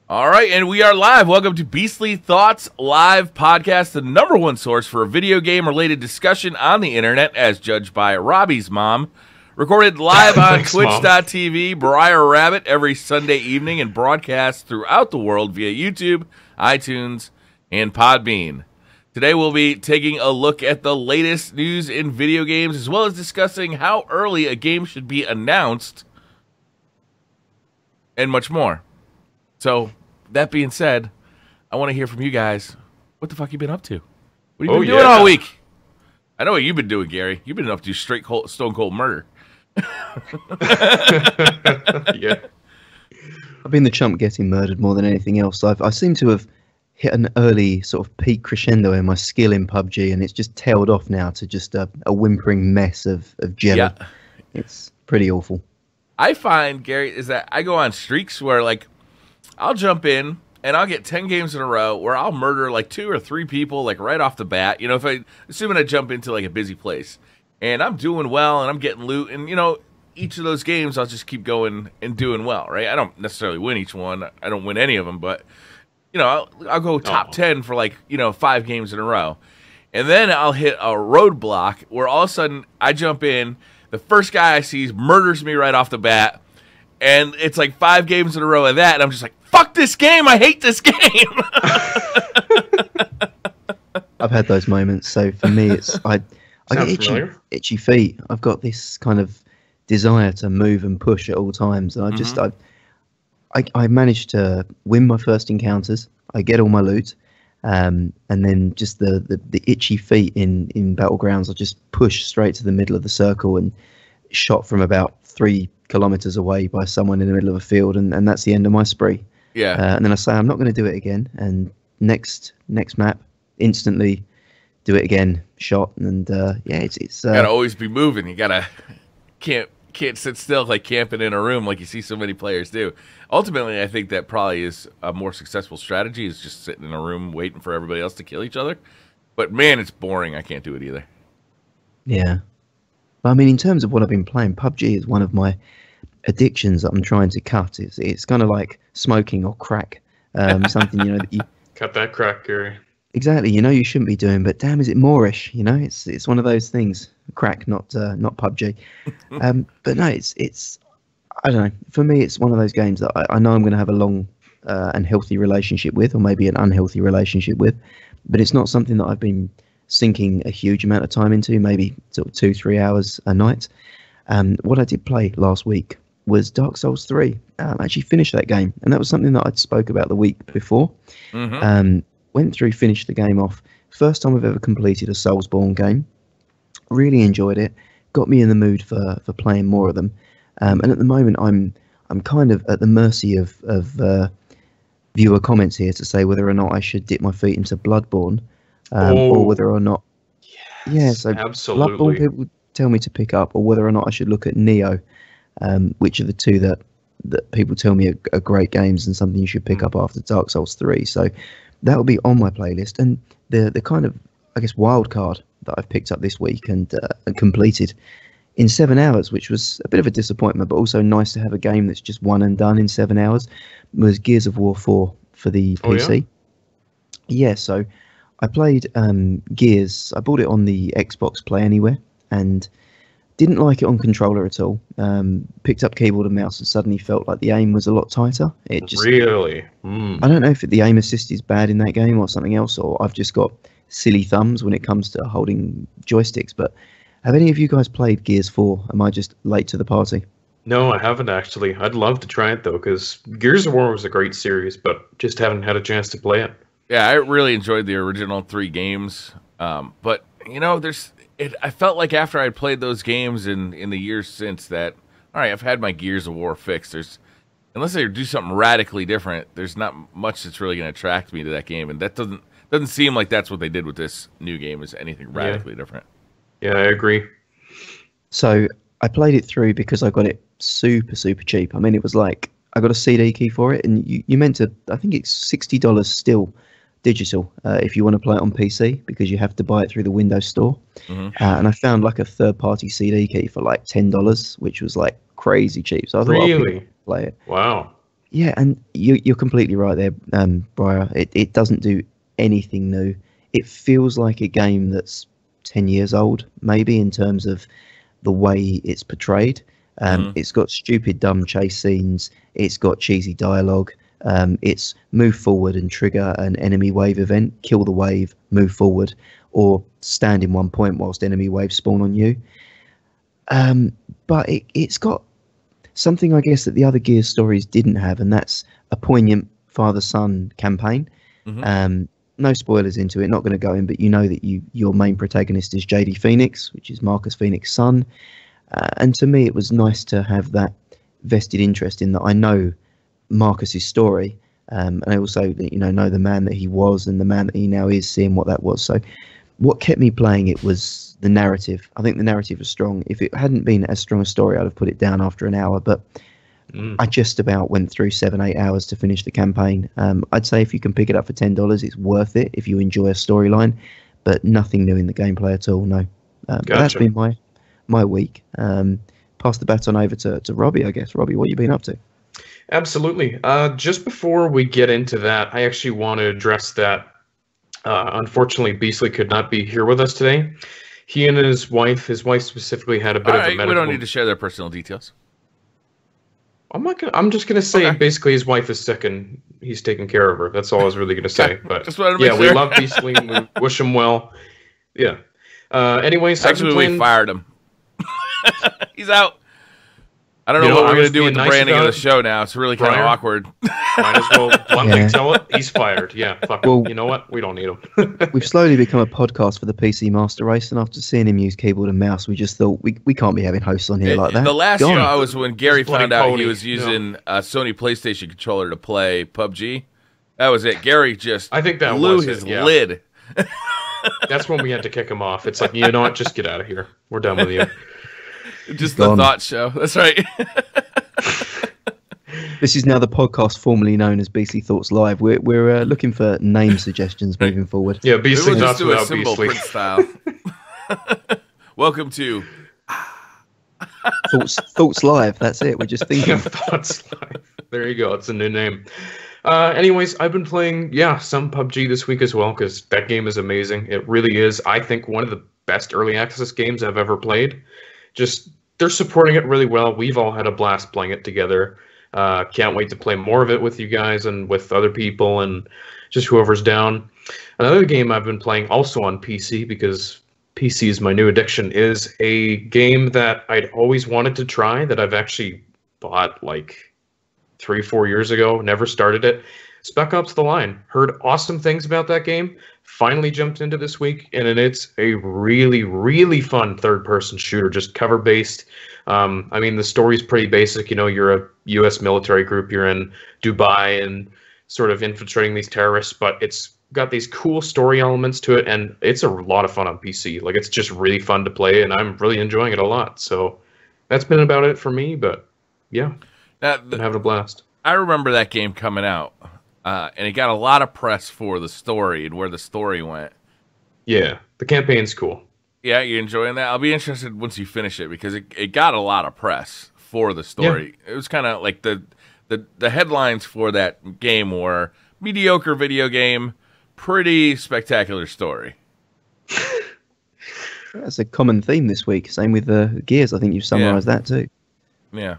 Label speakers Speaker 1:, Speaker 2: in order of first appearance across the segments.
Speaker 1: All right, and we are live. Welcome to Beastly Thoughts Live Podcast, the number one source for video game-related discussion on the internet, as judged by Robbie's mom. Recorded live on Twitch.tv, Briar Rabbit, every Sunday evening, and broadcast throughout the world via YouTube, iTunes, and Podbean. Today we'll be taking a look at the latest news in video games, as well as discussing how early a game should be announced, and much more. So, that being said, I want to hear from you guys. What the fuck you been up to? What have you been doing all week? I know what you've been doing, Gary. You've been up to stone cold murder.
Speaker 2: Yeah.
Speaker 3: I've been the chump getting murdered more than anything else. I seem to have hit an early sort of peak crescendo in my skill in PUBG, and it's just tailed off now to just a whimpering mess of jelly. Yeah. It's pretty awful.
Speaker 1: I find, Gary, is that I go on streaks where, like, I'll jump in and I'll get 10 games in a row where I'll murder like 2 or 3 people like right off the bat. You know, assuming I jump into like a busy place and I'm doing well and I'm getting loot, and you know, each of those games I'll just keep going and doing well, right? I don't necessarily win each one. I don't win any of them, but you know, I'll go top 10 for like, you know, 5 games in a row. And then I'll hit a roadblock where all of a sudden I jump in, the first guy I see murders me right off the bat. And it's like 5 games in a row of that, and I'm just like, fuck this game, I hate this game.
Speaker 3: I've had those moments, so for me it's I get itchy feet. I've got this kind of desire to move and push at all times, and I managed to win my first encounters, I get all my loot, and then just the itchy feet in Battlegrounds, I just push straight to the middle of the circle and shot from about 3 kilometers away by someone in the middle of a field, and that's the end of my spree.
Speaker 1: Yeah.
Speaker 3: And then I say I'm not going to do it again, and next map instantly do it again, shot, and yeah, it's
Speaker 1: gotta always be moving. You gotta can't sit still like camping in a room like you see so many players do. Ultimately, I think that probably is a more successful strategy, is just sitting in a room waiting for everybody else to kill each other. But man, it's boring. I can't do it either.
Speaker 3: Yeah. I mean, in terms of what I've been playing, PUBG is one of my addictions that I'm trying to cut. It's kind of like smoking or crack, something, you know, that you
Speaker 2: cut that crack, Gary.
Speaker 3: Exactly, you know, you shouldn't be doing, but damn, is it moreish? You know, it's one of those things. Crack, not PUBG. But no, it's I don't know. For me, it's one of those games that I know I'm going to have a long and healthy relationship with, or maybe an unhealthy relationship with, but it's not something that I've been sinking a huge amount of time into, maybe sort of 2-3 hours a night. What I did play last week was Dark Souls 3. I actually finished that game, and that was something that I'd spoke about the week before. Went through, finished the game off. First time I've ever completed a Soulsborne game. Really enjoyed it. Got me in the mood for playing more of them. And at the moment, I'm kind of at the mercy of viewer comments here to say whether or not I should dip my feet into Bloodborne. Or whether or not, so
Speaker 2: absolutely.
Speaker 3: Bloodborne people tell me to pick up, or whether or not I should look at Neo, which are the two that people tell me are great games and something you should pick up after Dark Souls 3. So that will be on my playlist. And the kind of, I guess, wild card that I've picked up this week and completed in 7 hours, which was a bit of a disappointment, but also nice to have a game that's just one and done in 7 hours, was Gears of War 4 for the PC. Yeah, so I played Gears. I bought it on the Xbox Play Anywhere and didn't like it on controller at all. Picked up keyboard and mouse and suddenly felt like the aim was a lot tighter. It just
Speaker 2: really.
Speaker 3: I don't know if the aim assist is bad in that game or something else, or I've just got silly thumbs when it comes to holding joysticks. But have any of you guys played Gears 4? Am I just late to the party?
Speaker 2: No, I haven't actually. I'd love to try it though, because Gears of War was a great series, but just haven't had a chance to play it.
Speaker 1: Yeah, I really enjoyed the original 3 games, but you know, I felt like after I'd played those games in the years since that, all right, I've had my Gears of War fix. Unless they do something radically different, there's not much that's really going to attract me to that game, and that doesn't seem like that's what they did with this new game, is anything radically different.
Speaker 2: Yeah, I agree.
Speaker 3: So I played it through because I got it super cheap. I mean, it was like I got a CD key for it, and you meant to. I think it's $60 still. Digital if you want to play it on PC, because you have to buy it through the Windows Store. And I found like a third-party CD key for like $10, which was like crazy cheap. So I thought,
Speaker 2: really?
Speaker 3: I'll play it.
Speaker 2: Wow.
Speaker 3: Yeah, and you're completely right there, Briar. It doesn't do anything new. It feels like a game that's 10 years old, maybe, in terms of the way it's portrayed. It's got stupid, dumb chase scenes. It's got cheesy dialogue. It's move forward and trigger an enemy wave event, kill the wave, move forward, or stand in one point whilst enemy waves spawn on you. But it's got something, I guess, that the other Gears stories didn't have, and that's a poignant father-son campaign. No spoilers into it, not going to go in, but you know that your main protagonist is JD Phoenix, which is Marcus Phoenix's son. And to me, it was nice to have that vested interest in that. I know Marcus's story, and I also know the man that he was and the man that he now is, seeing what that was. So what kept me playing it was the narrative. I think the narrative was strong. If it hadn't been as strong a story, I'd have put it down after an hour, but I just about went through 7-8 hours to finish the campaign. I'd say if you can pick it up for $10, it's worth it if you enjoy a storyline, but nothing new in the gameplay at all. No. But that's been my week. Pass the baton over to Robbie, I guess. Robbie, what have you been up to?
Speaker 2: Absolutely. Just before we get into that, I actually want to address that. Unfortunately, Beasley could not be here with us today. He and his wife specifically, had a bit of a medical...
Speaker 1: We don't need to share their personal details.
Speaker 2: I'm just gonna say basically his wife is sick and he's taking care of her. That's all I was really gonna say. But
Speaker 1: just wanted to make sure.
Speaker 2: We love Beasley and we wish him well. Yeah. Anyways,
Speaker 1: actually, we fired him. He's out. I don't know what we're going to do with the branding of the show now. It's really kind of awkward.
Speaker 2: Might as well bluntly tell it. He's fired. Yeah, fuck him. You know what? We don't need him.
Speaker 3: We've slowly become a podcast for the PC Master Race, and after seeing him use keyboard and mouse, we just thought we can't be having hosts on here like that.
Speaker 1: The last show I was when Gary found out he was using a Sony PlayStation controller to play PUBG. That was it. Gary just blew his lid.
Speaker 2: That's when we had to kick him off. It's like, you know what? Just get out of here. We're done with you.
Speaker 1: Just the thought show. That's right.
Speaker 3: This is now the podcast formerly known as Beasley Thoughts Live. We're looking for name suggestions moving forward.
Speaker 2: Yeah, Beasley Thoughts
Speaker 1: do a symbol print style. Welcome to
Speaker 3: Thoughts Live. That's it. We're just thinking.
Speaker 2: Thoughts Live. There you go. It's a new name. Anyways, I've been playing some PUBG this week as well because that game is amazing. It really is. I think one of the best early access games I've ever played. Just they're supporting it really well. We've all had a blast playing it together. Can't wait to play more of it with you guys and with other people and just whoever's down. Another game I've been playing also on PC because PC is my new addiction is a game that I'd always wanted to try that I've actually bought like 3-4 years ago. Never started it. Spec Ops: The Line. Heard awesome things about that game. Finally jumped into this week, and it's a really, really fun third-person shooter, just cover-based. I mean, the story's pretty basic. You know, you're a U.S. military group. You're in Dubai and sort of infiltrating these terrorists, but it's got these cool story elements to it, and it's a lot of fun on PC. Like, it's just really fun to play, and I'm really enjoying it a lot. So that's been about it for me, but yeah, been having a blast.
Speaker 1: I remember that game coming out. And it got a lot of press for the story and where the story went.
Speaker 2: Yeah, the campaign's cool.
Speaker 1: Yeah, you enjoying that? I'll be interested once you finish it because it got a lot of press for the story. Yeah. It was kind of like the headlines for that game were mediocre video game, pretty spectacular story.
Speaker 3: That's a common theme this week. Same with the Gears. I think you've summarized that too.
Speaker 1: Yeah.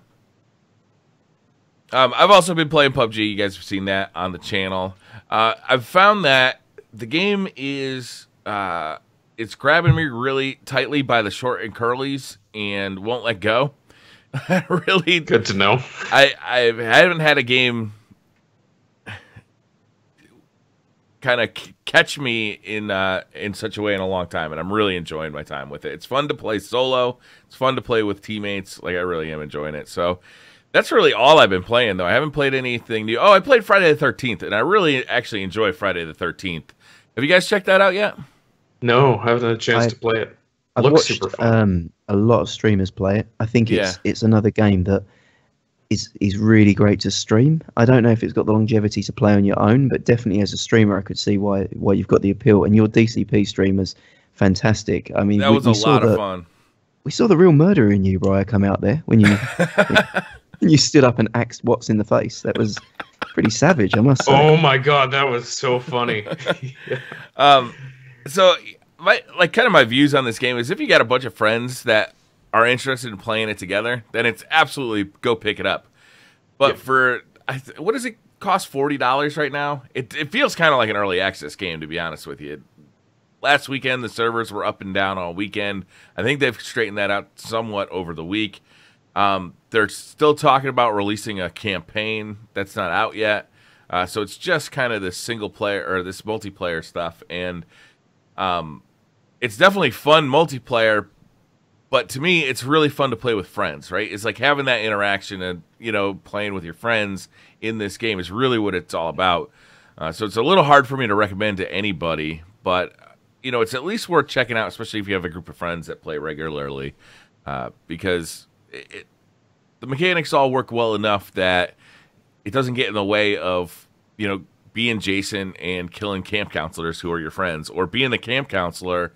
Speaker 1: I've also been playing PUBG. You guys have seen that on the channel. I've found that the game is it's grabbing me really tightly by the short and curlies and won't let go. Really
Speaker 2: good to know.
Speaker 1: I haven't had a game kind of catch me in such a way in a long time, and I'm really enjoying my time with it. It's fun to play solo. It's fun to play with teammates. Like, I really am enjoying it. So that's really all I've been playing, though. I haven't played anything new. Oh, I played Friday the 13th, and I really actually enjoy Friday the 13th. Have you guys checked that out yet?
Speaker 2: No, I haven't had a chance to play it.
Speaker 3: I've watched super fun. A lot of streamers play it. I think it's another game that is really great to stream. I don't know if it's got the longevity to play on your own, but definitely as a streamer, I could see why you've got the appeal. And your DCP streamer's fantastic. I mean,
Speaker 1: that was a lot of fun.
Speaker 3: We saw the real murderer in you, Briar, come out there when you And you stood up and axed Watts in the face. That was pretty savage, I must say.
Speaker 2: Oh my god, that was so funny. Yeah.
Speaker 1: So my views on this game is if you got a bunch of friends that are interested in playing it together, then it's absolutely go pick it up. But for what does it cost, $40 right now? It feels kind of like an early access game, to be honest with you. Last weekend the servers were up and down all weekend. I think they've straightened that out somewhat over the week. They're still talking about releasing a campaign that's not out yet. So it's just kind of this single player or this multiplayer stuff, and it's definitely fun multiplayer. But to me, it's really fun to play with friends, right? It's like having that interaction and, playing with your friends in this game is really what it's all about. So it's a little hard for me to recommend to anybody, but, it's at least worth checking out, especially if you have a group of friends that play regularly, because the mechanics all work well enough that it doesn't get in the way of, being Jason and killing camp counselors who are your friends, or being the camp counselor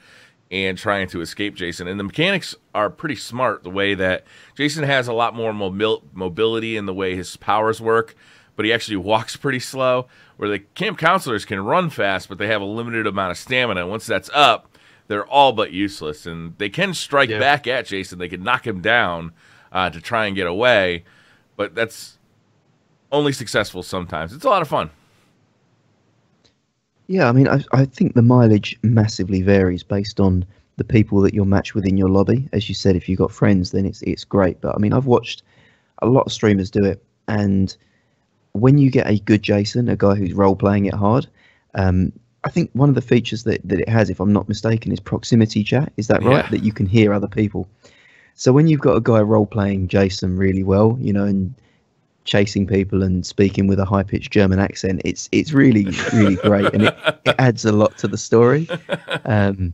Speaker 1: and trying to escape Jason. And the mechanics are pretty smart, the way that Jason has a lot more mobility in the way his powers work, but he actually walks pretty slow, where the camp counselors can run fast, but they have a limited amount of stamina. And once that's up, they're all but useless. And they can strike back at Jason. They can knock him down to try and get away, but that's only successful sometimes. It's a lot of fun.
Speaker 3: Yeah, I mean, I think the mileage massively varies based on the people that you're matched with in your lobby. As you said, if you've got friends, then it's great. But I mean, I've watched a lot of streamers do it, and when you get a good Jason, a guy who's role-playing it hard, I think one of the features that it has, if I'm not mistaken, is proximity chat. Is that right?
Speaker 1: Yeah.
Speaker 3: That you can hear other people. So when you've got a guy role-playing Jason really well, and chasing people and speaking with a high-pitched German accent, it's really, really great, and it adds a lot to the story. And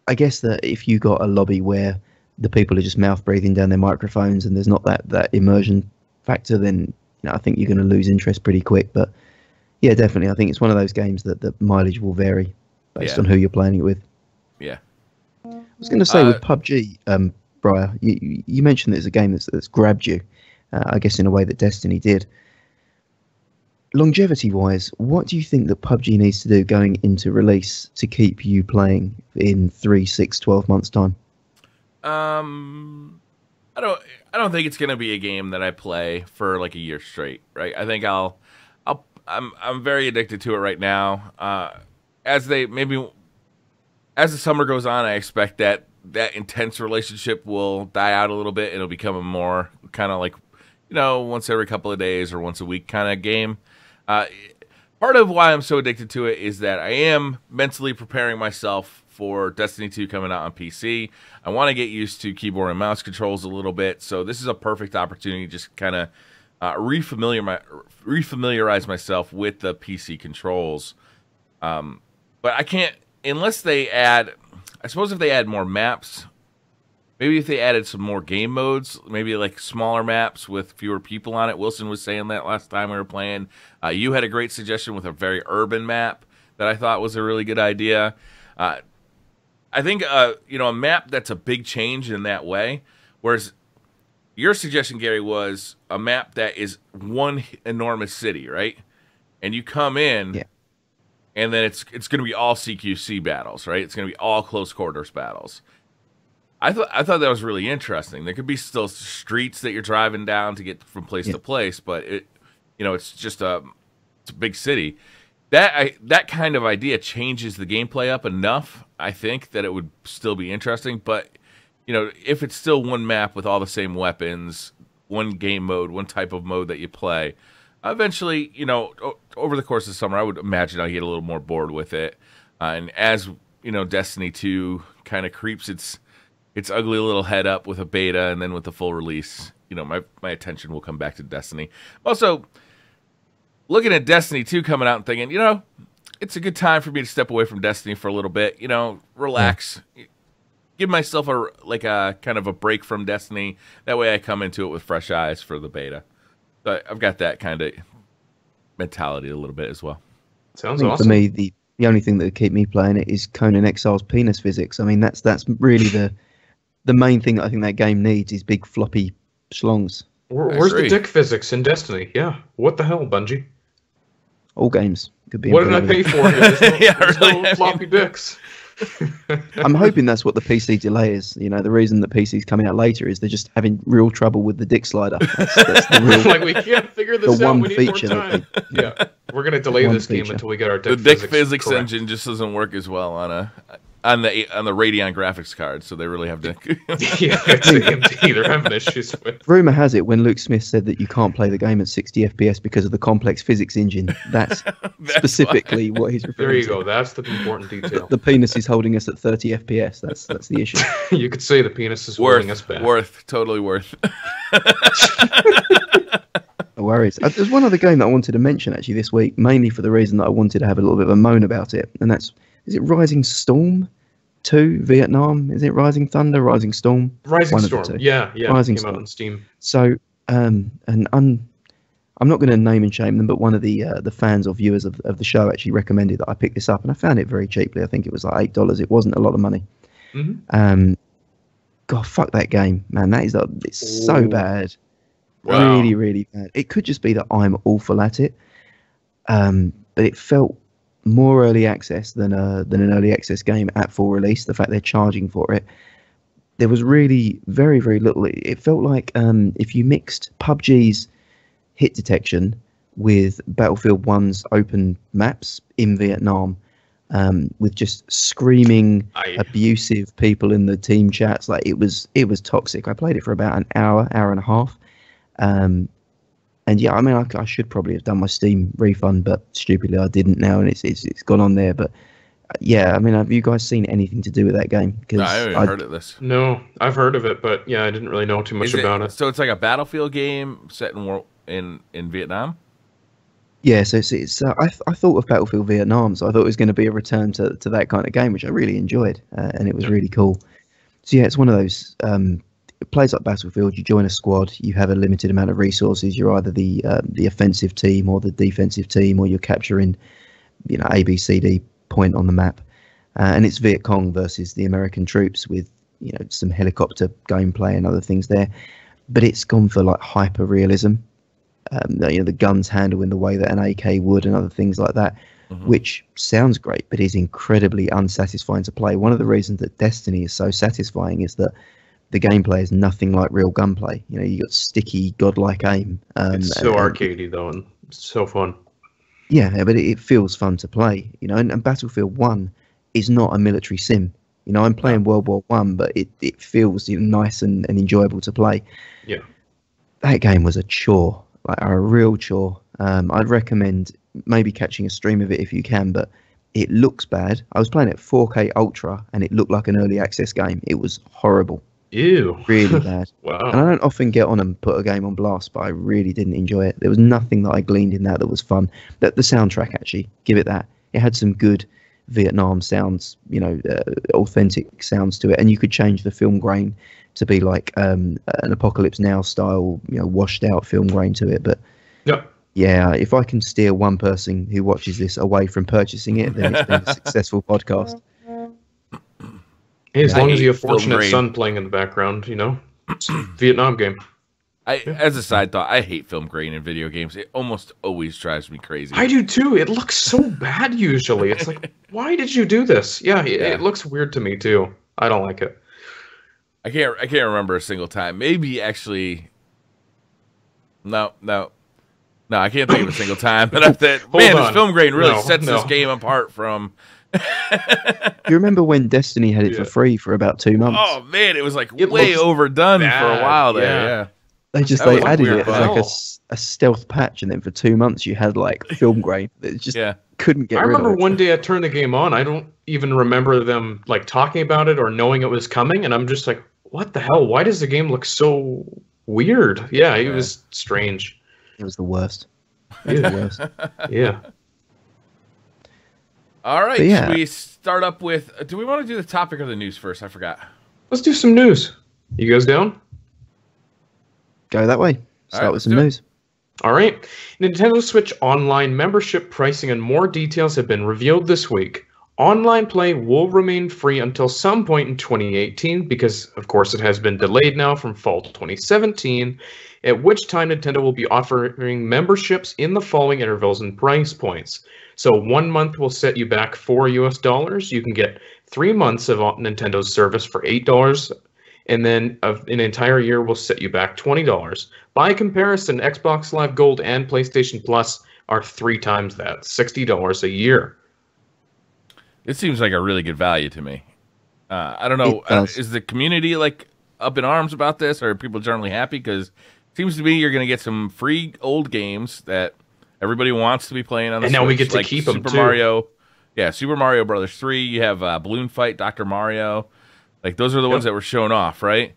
Speaker 3: I guess that if you got a lobby where the people are just mouth breathing down their microphones and there's not that immersion factor, then I think you're going to lose interest pretty quick. But yeah, definitely, I think it's one of those games that the mileage will vary based on who you're playing it with.
Speaker 1: Yeah.
Speaker 3: I was going to say with PUBG, Briar, you mentioned that it's a game that's grabbed you, I guess in a way that Destiny did. Longevity-wise, what do you think that PUBG needs to do going into release to keep you playing in 3, 6, 12 months' time?
Speaker 1: I don't think it's going to be a game that I play for like a year straight, right? I think I'm very addicted to it right now. As the summer goes on, I expect that intense relationship will die out a little bit. It'll become a more kind of like, once every couple of days or once a week kind of game. Part of why I'm so addicted to it is that I am mentally preparing myself for Destiny 2 coming out on PC. I want to get used to keyboard and mouse controls a little bit. So this is a perfect opportunity to just kind of refamiliarize myself with the PC controls. But I can't, unless they add, I suppose if they add more maps, maybe if they added some more game modes, maybe like smaller maps with fewer people on it. Wilson was saying that last time we were playing. You had a great suggestion with a very urban map that I thought was a really good idea. I think, a map that's a big change in that way, whereas your suggestion, Gary, was a map that is one enormous city, right? And you come in, and then it's going to be all CQC battles, right? It's going to be all close quarters battles. I thought that was really interesting. There could be still streets that you're driving down to get from place to place, but it's just it's a big city. That kind of idea changes the gameplay up enough, I think, that it would still be interesting. But if it's still one map with all the same weapons, one game mode, one type of mode that you play, eventually, over the course of the summer, I would imagine I'll get a little more bored with it. And as Destiny 2 kind of creeps its ugly little head up with a beta and then with the full release, my attention will come back to Destiny. Also, looking at Destiny 2 coming out and thinking, it's a good time for me to step away from Destiny for a little bit, relax, give myself a kind of a break from Destiny. That way I come into it with fresh eyes for the beta. So I've got that kind of mentality a little bit as well.
Speaker 2: Sounds awesome.
Speaker 3: For me, the only thing that would keep me playing it is Conan Exile's penis physics. I mean, that's really the main thing that I think that game needs is big floppy schlongs.
Speaker 2: Where's the dick physics in Destiny? Yeah. What the hell, Bungie?
Speaker 3: All games could be.
Speaker 2: What did I pay for? There's no floppy dicks.
Speaker 3: I'm hoping that's what the PC delay is. You know, the reason that PC's coming out later is they're just having real trouble with the dick slider. That's the real,
Speaker 2: like, we can't figure this out. We need more time.
Speaker 3: Yeah,
Speaker 2: we're gonna delay this game until we get our
Speaker 1: dick physics engine just doesn't work as well on the Radeon graphics card, so they really have to.
Speaker 2: Yeah, it's AMD. They're having issues with.
Speaker 3: Rumor has it when Luke Smith said that you can't play the game at 60 FPS because of the complex physics engine. That's specifically what he's referring to.
Speaker 2: There you go. That's the important detail.
Speaker 3: The penis is holding us at 30 FPS. That's the issue.
Speaker 2: You could say the penis is holding us back.
Speaker 1: Totally worth.
Speaker 3: No worries. There's one other game that I wanted to mention actually this week, mainly for the reason that I wanted to have a little bit of a moan about it, and that's, is it Rising Storm 2 Vietnam? Is it Rising Thunder, Rising Storm?
Speaker 2: Rising Storm. Yeah.
Speaker 3: Rising
Speaker 2: came
Speaker 3: Storm
Speaker 2: out on Steam.
Speaker 3: So, I'm not going to name and shame them, but one of the fans or viewers of the show actually recommended that I pick this up, and I found it very cheaply. I think it was like $8. It wasn't a lot of money.
Speaker 2: Mm-hmm.
Speaker 3: God, fuck that game, man. It's so bad.
Speaker 1: Wow.
Speaker 3: Really, really bad. It could just be that I'm awful at it, but it felt more early access than an early access game at full release. The fact they're charging for it, there was really very, very little. It felt like if you mixed PUBG's hit detection with Battlefield 1's open maps in Vietnam, with just screaming, abusive people in the team chats, like it was toxic. I played it for about an hour and a half. And yeah, I mean, I should probably have done my Steam refund, but stupidly I didn't now, and it's gone on there. But yeah, I mean, have you guys seen anything to do with that game?
Speaker 1: No, I haven't heard of this.
Speaker 2: No, I've heard of it, but yeah, I didn't really know too much about it.
Speaker 1: So it's like a Battlefield game set in Vietnam.
Speaker 3: Yeah, so it's I thought of Battlefield Vietnam, so I thought it was going to be a return to that kind of game, which I really enjoyed, and it was really cool. So yeah, it's one of those. It plays like Battlefield. You join a squad. You have a limited amount of resources. You're either the offensive team or the defensive team, or you're capturing, A, B, C, D point on the map. And it's Viet Cong versus the American troops with some helicopter gameplay and other things there. But it's gone for like hyper realism. The guns handle in the way that an AK would, and other things like that, which sounds great, but is incredibly unsatisfying to play. One of the reasons that Destiny is so satisfying is that the gameplay is nothing like real gunplay. You got sticky, godlike aim.
Speaker 2: It's so arcadey though, and so fun.
Speaker 3: Yeah, but it feels fun to play. And Battlefield 1 is not a military sim. I'm playing World War One, but it feels nice and enjoyable to play.
Speaker 2: Yeah,
Speaker 3: that game was a chore, like a real chore. I'd recommend maybe catching a stream of it if you can, but it looks bad. I was playing it 4K Ultra, and it looked like an early access game. It was horrible.
Speaker 2: Ew.
Speaker 3: Really bad.
Speaker 2: Wow.
Speaker 3: And I don't often get on and put a game on blast, but I really didn't enjoy it. There was nothing that I gleaned in that was fun. The soundtrack, actually, give it that. It had some good Vietnam sounds, authentic sounds to it. And you could change the film grain to be like an Apocalypse Now style, washed out film grain to it. But yeah, if I can steer one person who watches this away from purchasing it, then it's been a successful podcast.
Speaker 2: Hey, as long as you have Fortunate Son playing in the background, it's a Vietnam game.
Speaker 1: As a side thought, I hate film grain in video games. It almost always drives me crazy.
Speaker 2: I do too. It looks so bad usually. It's like, why did you do this? Yeah, it looks weird to me too. I don't like it.
Speaker 1: I can't remember a single time. Maybe actually, no, I can't think of a single time. But this film grain really sets this game apart from.
Speaker 3: You remember when Destiny had it for free for about 2 months?
Speaker 1: Oh man, it was like way overdone for a while there. Yeah.
Speaker 3: They added it as like a stealth patch, and then for 2 months you had like film grain that just couldn't get rid of it.
Speaker 2: I remember one day I turned the game on. I don't even remember them like talking about it or knowing it was coming, and I'm just like, what the hell? Why does the game look so weird? Yeah, it was strange.
Speaker 3: It was the worst. It was the worst.
Speaker 2: Yeah.
Speaker 1: All right, should we start up with... Do we want to do the topic or the news first? I forgot.
Speaker 2: Let's do some news. You guys down?
Speaker 3: Go that way. Start with some news.
Speaker 2: All right. Nintendo Switch Online membership pricing and more details have been revealed this week. Online play will remain free until some point in 2018 because, of course, it has been delayed now from fall 2017, at which time Nintendo will be offering memberships in the following intervals and price points. So 1 month will set you back $4 US. You can get 3 months of Nintendo's service for $8, and then an entire year will set you back $20. By comparison, Xbox Live Gold and PlayStation Plus are 3 times that, $60 a year.
Speaker 1: It seems like a really good value to me. I don't know. Is the community like up in arms about this, or are people generally happy? Because it seems to me you're going to get some free old games that everybody wants to be playing on the Switch.
Speaker 2: And now we get to
Speaker 1: like
Speaker 2: keep them,
Speaker 1: Super Mario. Yeah, Super Mario Brothers 3. You have Balloon Fight, Dr. Mario. Like, those are the ones that were shown off, right?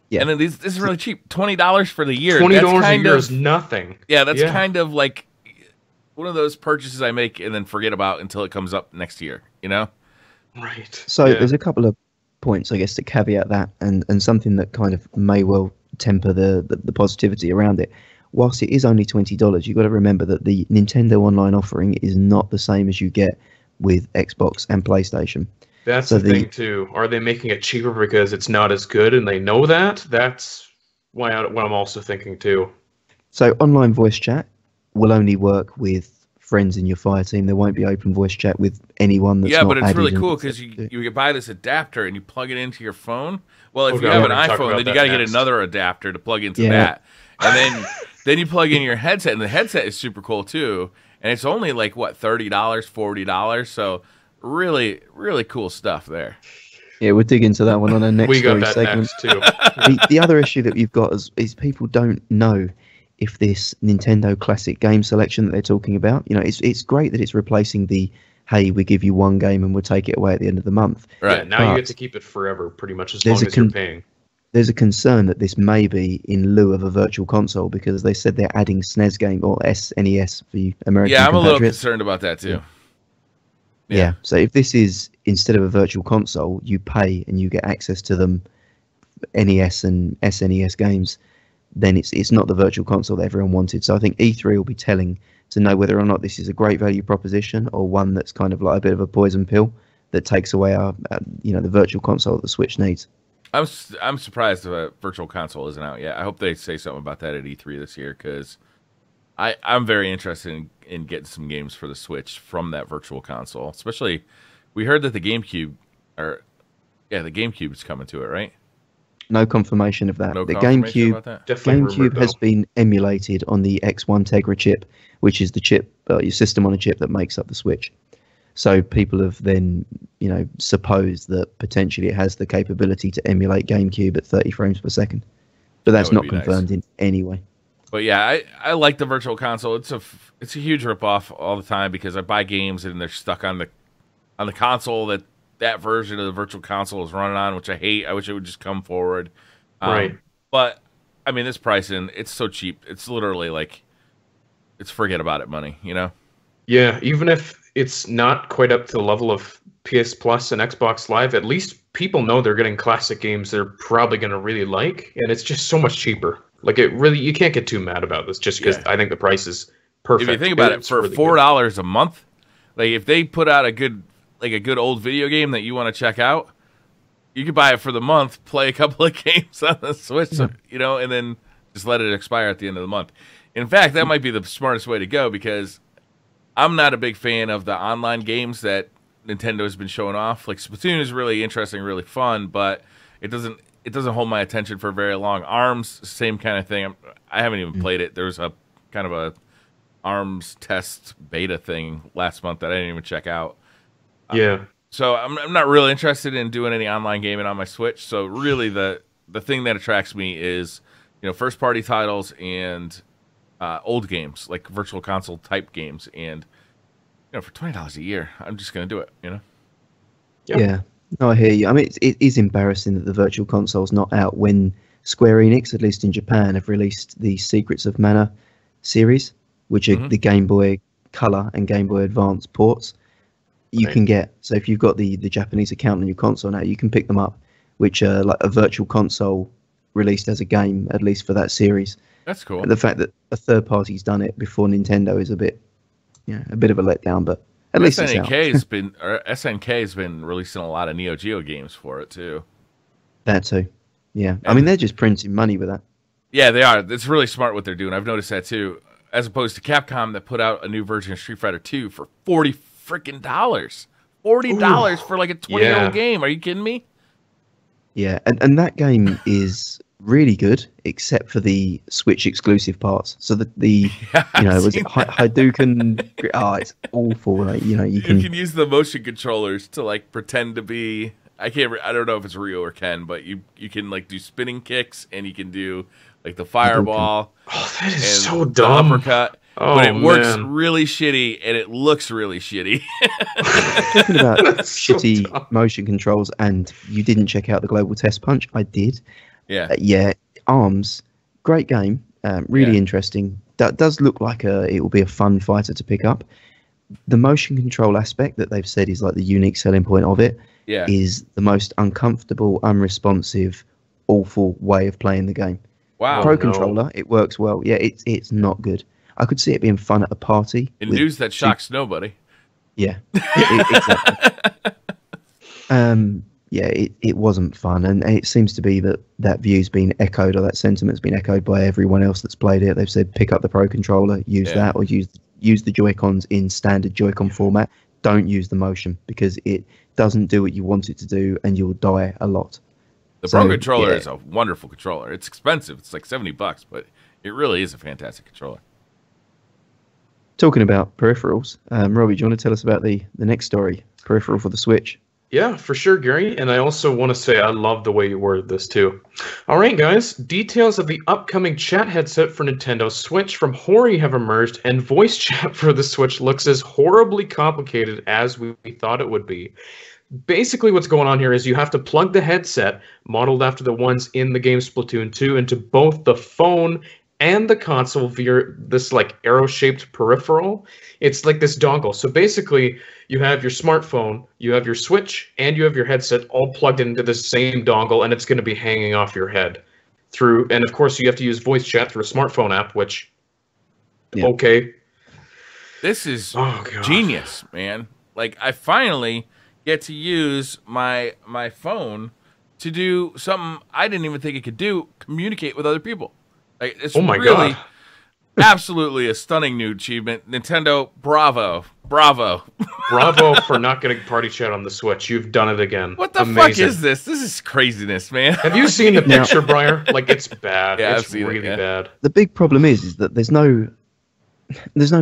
Speaker 3: Yeah.
Speaker 1: And then this is really cheap. $20 for the year.
Speaker 2: $20 a year is nothing.
Speaker 1: Yeah, that's kind of like one of those purchases I make and then forget about until it comes up next year, you know?
Speaker 2: Right.
Speaker 3: So there's a couple of points, I guess, to caveat that, and something that kind of may well temper the positivity around it. Whilst it is only $20, you've got to remember that the Nintendo Online offering is not the same as you get with Xbox and PlayStation.
Speaker 2: That's the thing, too. Are they making it cheaper because it's not as good and they know that? That's what I'm also thinking, too.
Speaker 3: So online voice chat will only work with friends in your fire team. There won't be open voice chat with anyone that's not
Speaker 1: but it's
Speaker 3: added
Speaker 1: really cool because you buy this adapter and you plug it into your phone. Well, if you
Speaker 2: Okay,
Speaker 1: have
Speaker 2: we're
Speaker 1: an
Speaker 2: gonna talk
Speaker 1: iPhone,
Speaker 2: about
Speaker 1: then you
Speaker 2: that
Speaker 1: got to get
Speaker 2: next.
Speaker 1: another adapter to plug into that. And then you plug in your headset, and the headset is super cool too. And it's only like what, $30, $40. So really, really cool stuff there.
Speaker 3: Yeah, we'll dig into that one on our next
Speaker 2: We got that
Speaker 3: segment.
Speaker 2: next, too.
Speaker 3: The other issue that we've got is people don't know if this Nintendo Classic game selection that they're talking about, you know, it's great that it's replacing the, hey, we give you one game and we'll take it away at the end of the month.
Speaker 1: Right.
Speaker 2: Yeah, now you get to keep it forever, pretty much, as long as you're paying.
Speaker 3: There's a concern that this may be in lieu of a virtual console because they said they're adding SNES game or SNES for you American
Speaker 1: Yeah, I'm a little
Speaker 3: compatriots.
Speaker 1: concerned about that too.
Speaker 3: Yeah. So if this is instead of a virtual console, you pay and you get access to them NES and SNES games, then it's not the virtual console that everyone wanted. So I think E3 will be telling to know whether or not this is a great value proposition or one that's kind of like a bit of a poison pill that takes away our the virtual console that the Switch needs.
Speaker 1: I'm surprised the virtual console isn't out yet. I hope they say something about that at E3 this year because I'm very interested in getting some games for the Switch from that virtual console. Especially, we heard that the GameCube is coming to it, right?
Speaker 3: No confirmation of that.
Speaker 1: No
Speaker 3: the
Speaker 1: confirmation about that?
Speaker 3: GameCube has been emulated on the X1 Tegra chip, which is the chip, your system on a chip that makes up the Switch. So people have then, supposed that potentially it has the capability to emulate GameCube at 30 frames per second. But that's not confirmed in any way.
Speaker 1: But yeah, I like the virtual console. It's a huge ripoff all the time because I buy games and they're stuck on the console that version of the virtual console is running on, which I hate. I wish it would just come forward.
Speaker 2: Right.
Speaker 1: But I mean, this pricing, it's so cheap. It's literally like it's forget about it money, you know?
Speaker 2: Yeah, even if it's not quite up to the level of PS Plus and Xbox Live, at least people know they're getting classic games they're probably going to really like, and it's just so much cheaper. Like, you can't get too mad about this just because I think the price is perfect.
Speaker 1: If you think about it, for really $4 a month, like if they put out a good old video game that you want to check out, you could buy it for the month, play a couple of games on the Switch, and then just let it expire at the end of the month. In fact, that might be the smartest way to go because I'm not a big fan of the online games that Nintendo has been showing off. Like Splatoon is really interesting, really fun, but it doesn't hold my attention for very long. ARMS, same kind of thing. I haven't even played it. There was a kind of a ARMS test beta thing last month that I didn't even check out.
Speaker 2: Yeah.
Speaker 1: So I'm not really interested in doing any online gaming on my Switch. So really the thing that attracts me is, first party titles and old games, like virtual console type games. And, for $20 a year, I'm just going to do it,
Speaker 2: Yep.
Speaker 3: Yeah. No, I hear you. I mean, it is embarrassing that the virtual console's not out when Square Enix, at least in Japan, have released the Secrets of Mana series, which are the Game Boy Color and Game Boy Advance ports. You can get, so if you've got the Japanese account on your console now, you can pick them up, which are like a virtual console released as a game, at least for that series.
Speaker 1: That's cool.
Speaker 3: And the fact that a third party's done it before Nintendo is a bit of a letdown, but At least it's out.
Speaker 1: SNK has been releasing a lot of Neo Geo games for it too.
Speaker 3: That too. Yeah. I mean, they're just printing money with that.
Speaker 1: Yeah, they are. It's really smart what they're doing. I've noticed that too. As opposed to Capcom that put out a new version of Street Fighter 2 for $40 freaking dollars. $40 for like a 20-year-old game. Are you kidding me?
Speaker 3: Yeah, and that game is really good, except for the Switch exclusive parts. So the was it Hadouken? Oh, it's awful. Like, you can
Speaker 1: use the motion controllers to like pretend to be. I don't know if it's Ryu or Ken, but you can like do spinning kicks and you can do like the fireball.
Speaker 2: Oh, that is so dumb.
Speaker 1: Uppercut.
Speaker 2: Oh,
Speaker 1: but it works really shitty and it looks really shitty.
Speaker 3: Talking about shitty motion controls, and you didn't check out the Global Test Punch. I did.
Speaker 1: Yeah.
Speaker 3: Arms, great game. Really interesting. That does look like it will be a fun fighter to pick up. The motion control aspect that they've said is like the unique selling point of it. Is the most uncomfortable, unresponsive, awful way of playing the game.
Speaker 1: Wow.
Speaker 3: Pro controller, it works well. Yeah, it's not good. I could see it being fun at a party.
Speaker 1: In news that shocks nobody.
Speaker 3: Yeah, exactly. It wasn't fun, and it seems to be that view's been echoed, or that sentiment's been echoed by everyone else that's played it. They've said pick up the Pro controller, use that, or use the Joy-Cons in standard Joy-Con format. Don't use the motion because it doesn't do what you want it to do, and you'll die a lot.
Speaker 1: The Pro controller is a wonderful controller. It's expensive. It's like $70, but it really is a fantastic controller.
Speaker 3: Talking about peripherals, Robbie, do you want to tell us about the next story, peripheral for the Switch?
Speaker 2: Yeah, for sure, Gary. And I also want to say I love the way you worded this, too. All right, guys. Details of the upcoming chat headset for Nintendo Switch from Hori have emerged, and voice chat for the Switch looks as horribly complicated as we thought it would be. Basically, what's going on here is you have to plug the headset, modeled after the ones in the game Splatoon 2, into both the phone and the console via this like arrow-shaped peripheral. It's like this dongle. So basically, you have your smartphone, you have your Switch, and you have your headset all plugged into the same dongle, and it's going to be hanging off your head. And of course, you have to use voice chat through a smartphone app, which, okay.
Speaker 1: This is genius, man. Like, I finally get to use my phone to do something I didn't even think it could do, communicate with other people. Like, it's really absolutely a stunning new achievement. Nintendo, bravo. Bravo
Speaker 2: for not getting party chat on the Switch. You've done it again.
Speaker 1: What the fuck is this? This is craziness, man.
Speaker 2: Have you seen the picture, Briar? Like, it's bad.
Speaker 1: Yeah,
Speaker 2: it's really bad.
Speaker 3: The big problem is that there's no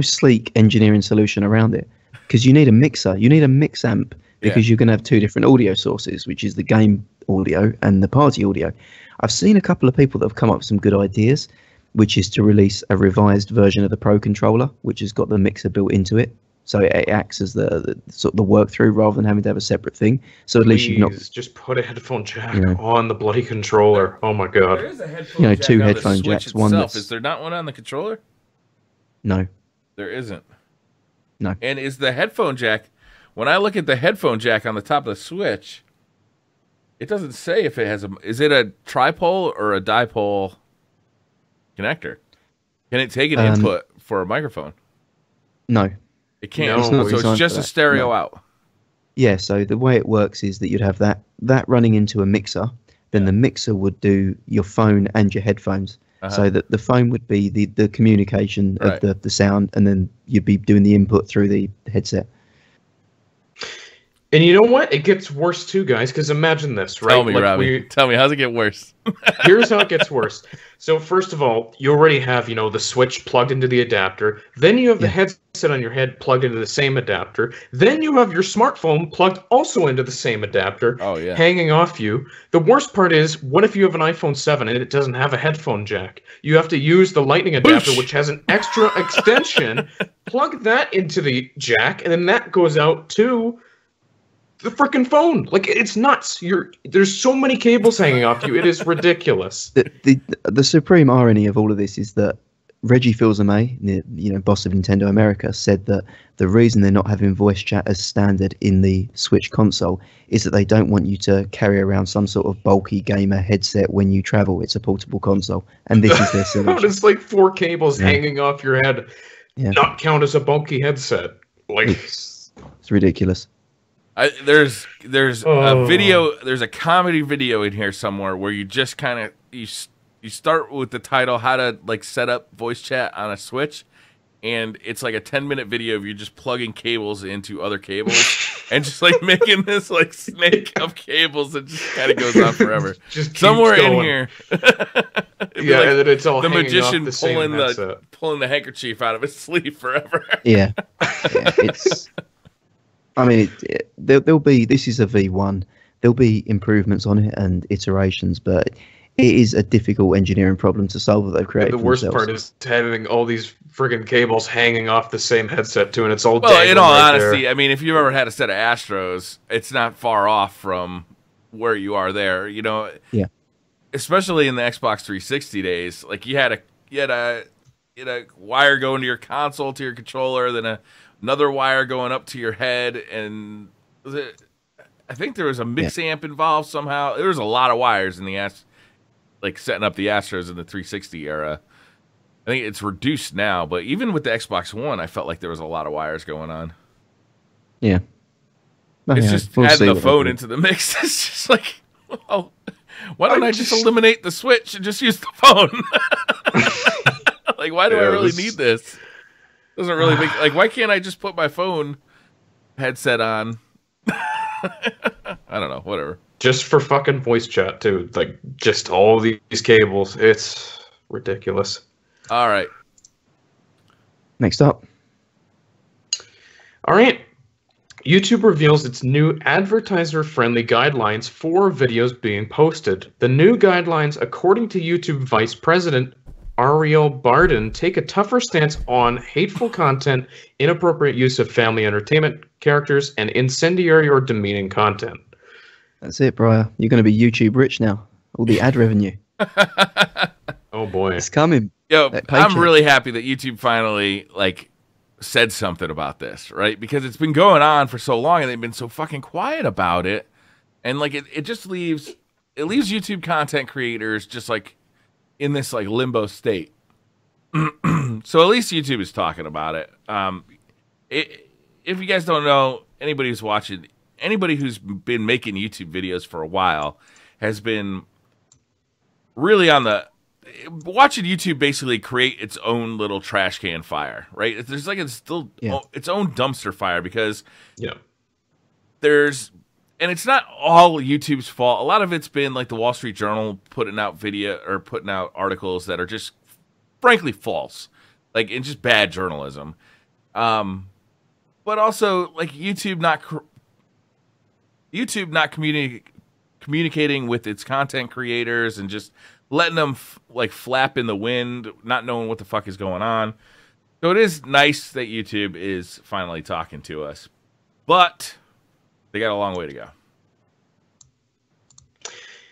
Speaker 3: sleek engineering solution around it, because you need a mixer. You need a mix amp, because you're going to have two different audio sources, which is the game audio and the party audio. I've seen a couple of people that have come up with some good ideas, which is to release a revised version of the Pro controller, which has got the mixer built into it, so it acts as the sort of the work through rather than having to have a separate thing. So at least you've not
Speaker 2: just put a headphone jack on the bloody controller. Oh my god!
Speaker 1: There is a headphone jack
Speaker 3: two
Speaker 1: on
Speaker 3: headphone
Speaker 1: the Switch
Speaker 3: jacks. One
Speaker 1: itself. Is there not one on the controller?
Speaker 3: No,
Speaker 1: there isn't.
Speaker 3: No.
Speaker 1: And is the headphone jack? When I look at the headphone jack on the top of the Switch, it doesn't say if it has a. Is it a tripole or a dipole connector? Can it take an input for a microphone?
Speaker 3: No.
Speaker 1: It can't. So it's just a stereo out.
Speaker 3: Yeah, so the way it works is that you'd have that running into a mixer, then the mixer would do your phone and your headphones. So that the phone would be the communication of the sound, and then you'd be doing the input through the headset.
Speaker 2: And you know what? It gets worse too, guys, because imagine this, right?
Speaker 1: Tell me, Robbie. Tell me, how's it get worse?
Speaker 2: Here's how it gets worse. So first of all, you already have, the Switch plugged into the adapter. Then you have the headset on your head plugged into the same adapter. Then you have your smartphone plugged also into the same adapter, hanging off you. The worst part is, what if you have an iPhone 7 and it doesn't have a headphone jack? You have to use the Lightning adapter, which has an extra extension, plug that into the jack, and then that goes out to the freaking phone. Like, it's nuts. There's so many cables hanging off you. It is ridiculous.
Speaker 3: The supreme irony of all of this is that Reggie Fils-Aimé, the boss of Nintendo America, said that the reason they're not having voice chat as standard in the Switch console is that they don't want you to carry around some sort of bulky gamer headset when you travel. It's a portable console, and this is their solution.
Speaker 2: It's like 4 cables hanging off your head. Not count as a bulky headset. Like,
Speaker 3: It's ridiculous.
Speaker 1: There's a video. There's a comedy video in here somewhere where you just kind of you start with the title, how to like set up voice chat on a Switch, and it's like a 10-minute video of you just plugging cables into other cables and just like making this like snake of cables that just kind of goes on forever.
Speaker 2: Just
Speaker 1: somewhere in here.
Speaker 2: Yeah,
Speaker 1: like
Speaker 2: and then it's all
Speaker 1: the
Speaker 2: hanging
Speaker 1: magician
Speaker 2: off the
Speaker 1: pulling the handkerchief out of his sleeve forever.
Speaker 3: Yeah, it's. I mean, there'll be. This is a V1. There'll be improvements on it and iterations, but it is a difficult engineering problem to solve that they've created.
Speaker 2: The worst part is having all these friggin' cables hanging off the same headset too, and it's all.
Speaker 1: Well, in all
Speaker 2: right
Speaker 1: honesty,
Speaker 2: there.
Speaker 1: I mean, if you've ever had a set of Astros, it's not far off from where you are there. You know.
Speaker 3: Yeah.
Speaker 1: Especially in the Xbox 360 days, like you had a wire going to your console to your controller, then another wire going up to your head, and I think there was a mix amp involved somehow. There was a lot of wires in the like setting up the Astros in the 360 era. I think it's reduced now, but even with the Xbox One, I felt like there was a lot of wires going on.
Speaker 3: Yeah.
Speaker 1: It's just adding the phone into the mix. It's just like, well, why don't I just eliminate the Switch and just use the phone? Like, why do I really need this? Doesn't really make like. Why can't I just put my phone headset on? I don't know. Whatever.
Speaker 2: Just for fucking voice chat too. Like just all these cables. It's ridiculous.
Speaker 1: All right.
Speaker 3: Next up.
Speaker 2: All right. YouTube reveals its new advertiser-friendly guidelines for videos being posted. The new guidelines, according to YouTube Vice President Ariel Barden, take a tougher stance on hateful content, inappropriate use of family entertainment characters, and incendiary or demeaning content.
Speaker 3: That's it, Briar. You're going to be YouTube rich now. All the ad revenue.
Speaker 2: Oh boy,
Speaker 3: it's coming.
Speaker 1: Yo, I'm really happy that YouTube finally said something about this, right? Because it's been going on for so long and they've been so fucking quiet about it. And it just leaves YouTube content creators just in this limbo state. So at least YouTube is talking about it. If you guys don't know, anybody who's been making YouTube videos for a while has been really watching YouTube basically create its own little trash can fire, right? There's its own dumpster fire because and it's not all YouTube's fault. A lot of it's been the Wall Street Journal putting out articles that are just frankly false, and just bad journalism. But also YouTube not communicating with its content creators and just letting them flap in the wind, not knowing what the fuck is going on. So it is nice that YouTube is finally talking to us, but they got a long way to go.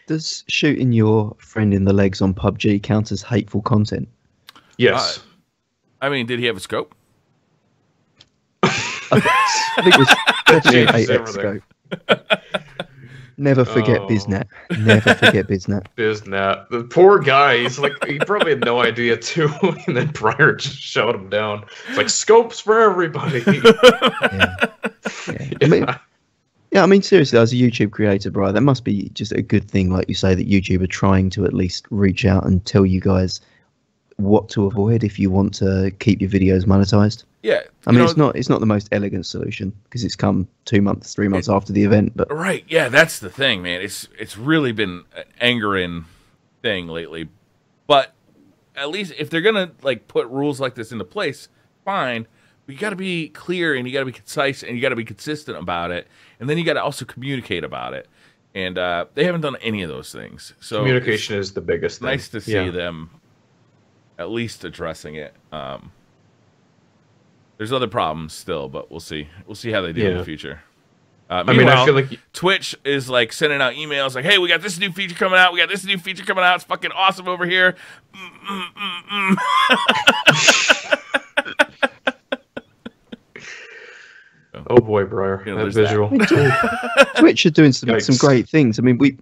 Speaker 3: Does shooting your friend in the legs on PUBG count as hateful content?
Speaker 2: Yes.
Speaker 1: I mean, did he have a scope?
Speaker 3: I think it was definitely 8x scope. Never forget Biznat. Never forget Biznat.
Speaker 2: Biznat. The poor guy, he probably had no idea too, and then Briar just shot him down. It's scopes for everybody.
Speaker 3: I mean, seriously, as a YouTube creator, Briar, that must be just a good thing, like you say, that YouTube are trying to at least reach out and tell you guys what to avoid if you want to keep your videos monetized.
Speaker 1: Yeah,
Speaker 3: I mean, it's not the most elegant solution because it's come 2 months, 3 months after the event. But
Speaker 1: right, yeah, that's the thing, man. It's really been an angering thing lately. But at least if they're gonna put rules like this into place, fine. But you got to be clear and you got to be concise and you got to be consistent about it, and then you got to also communicate about it. And they haven't done any of those things. So
Speaker 2: communication is the biggest thing.
Speaker 1: Nice to see them at least addressing it. There's other problems still, but we'll see. We'll see how they do in the future.
Speaker 2: I feel like
Speaker 1: Twitch is sending out emails hey, we got this new feature coming out. We got this new feature coming out. It's fucking awesome over here.
Speaker 2: Oh boy, Briar, that visual.
Speaker 3: Twitch are doing some great things. I mean, we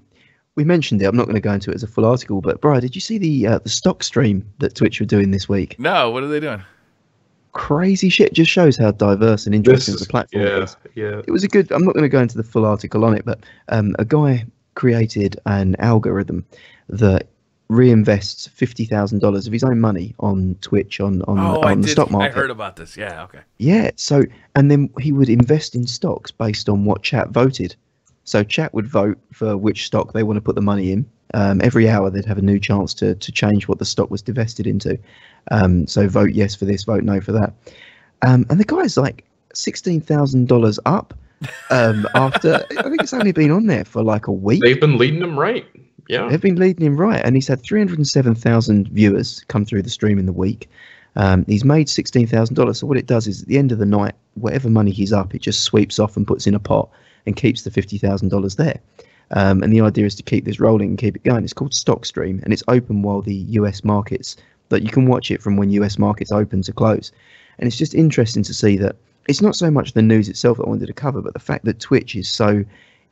Speaker 3: mentioned it. I'm not going to go into it as a full article, but Briar, did you see the stock stream that Twitch were doing this week?
Speaker 1: No, what are they doing?
Speaker 3: crazy shit. Just shows how diverse and interesting the platform is.
Speaker 2: Yeah.
Speaker 3: It was a good. I'm not going to go into the full article on it, but a guy created an algorithm that reinvests $50,000 of his own money on Twitch on the stock market.
Speaker 1: I heard about this. Yeah. Okay.
Speaker 3: Yeah. So and then he would invest in stocks based on what chat voted. So chat would vote for which stock they want to put the money in. Every hour they'd have a new chance to change what the stock was divested into. So vote yes for this, vote no for that. And the guy's like $16,000 up after, I think it's only been on there for like a week.
Speaker 2: They've been leading him right. Yeah.
Speaker 3: They've been leading him right. And he's had 307,000 viewers come through the stream in the week. He's made $16,000. So what it does is at the end of the night, whatever money he's up, it just sweeps off and puts in a pot and keeps the $50,000 there. And the idea is to keep this rolling and keep it going. It's called StockStream, and it's open while the US markets, that you can watch it from when US markets open to close. And it's just interesting to see that it's not so much the news itself that I wanted to cover, but the fact that Twitch is so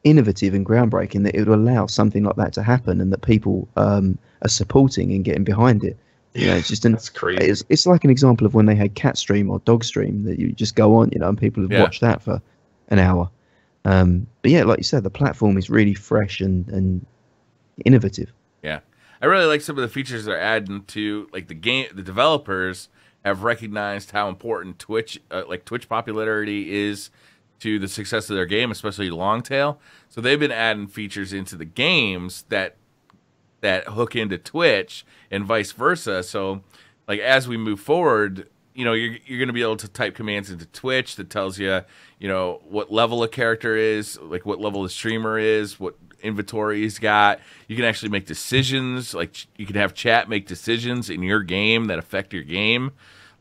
Speaker 3: innovative and groundbreaking that it would allow something like that to happen, and that people are supporting and getting behind it. You know, it's just
Speaker 2: that's crazy.
Speaker 3: It's like an example of when they had Cat Stream or Dog Stream, that you just go on, you know, and people would watch that for an hour. But yeah, like you said, the platform is really fresh and innovative.
Speaker 1: Yeah, I really like some of the features they're adding to like the game. The developers have recognized how important Twitch popularity is to the success of their game, especially long tail. So they've been adding features into the games that hook into Twitch and vice versa. So like as we move forward, you know, you're going to be able to type commands into Twitch that tells you, you know, what level a character is, like what level the streamer is, what inventory he's got. You can actually make decisions. Like you can have chat make decisions in your game that affect your game.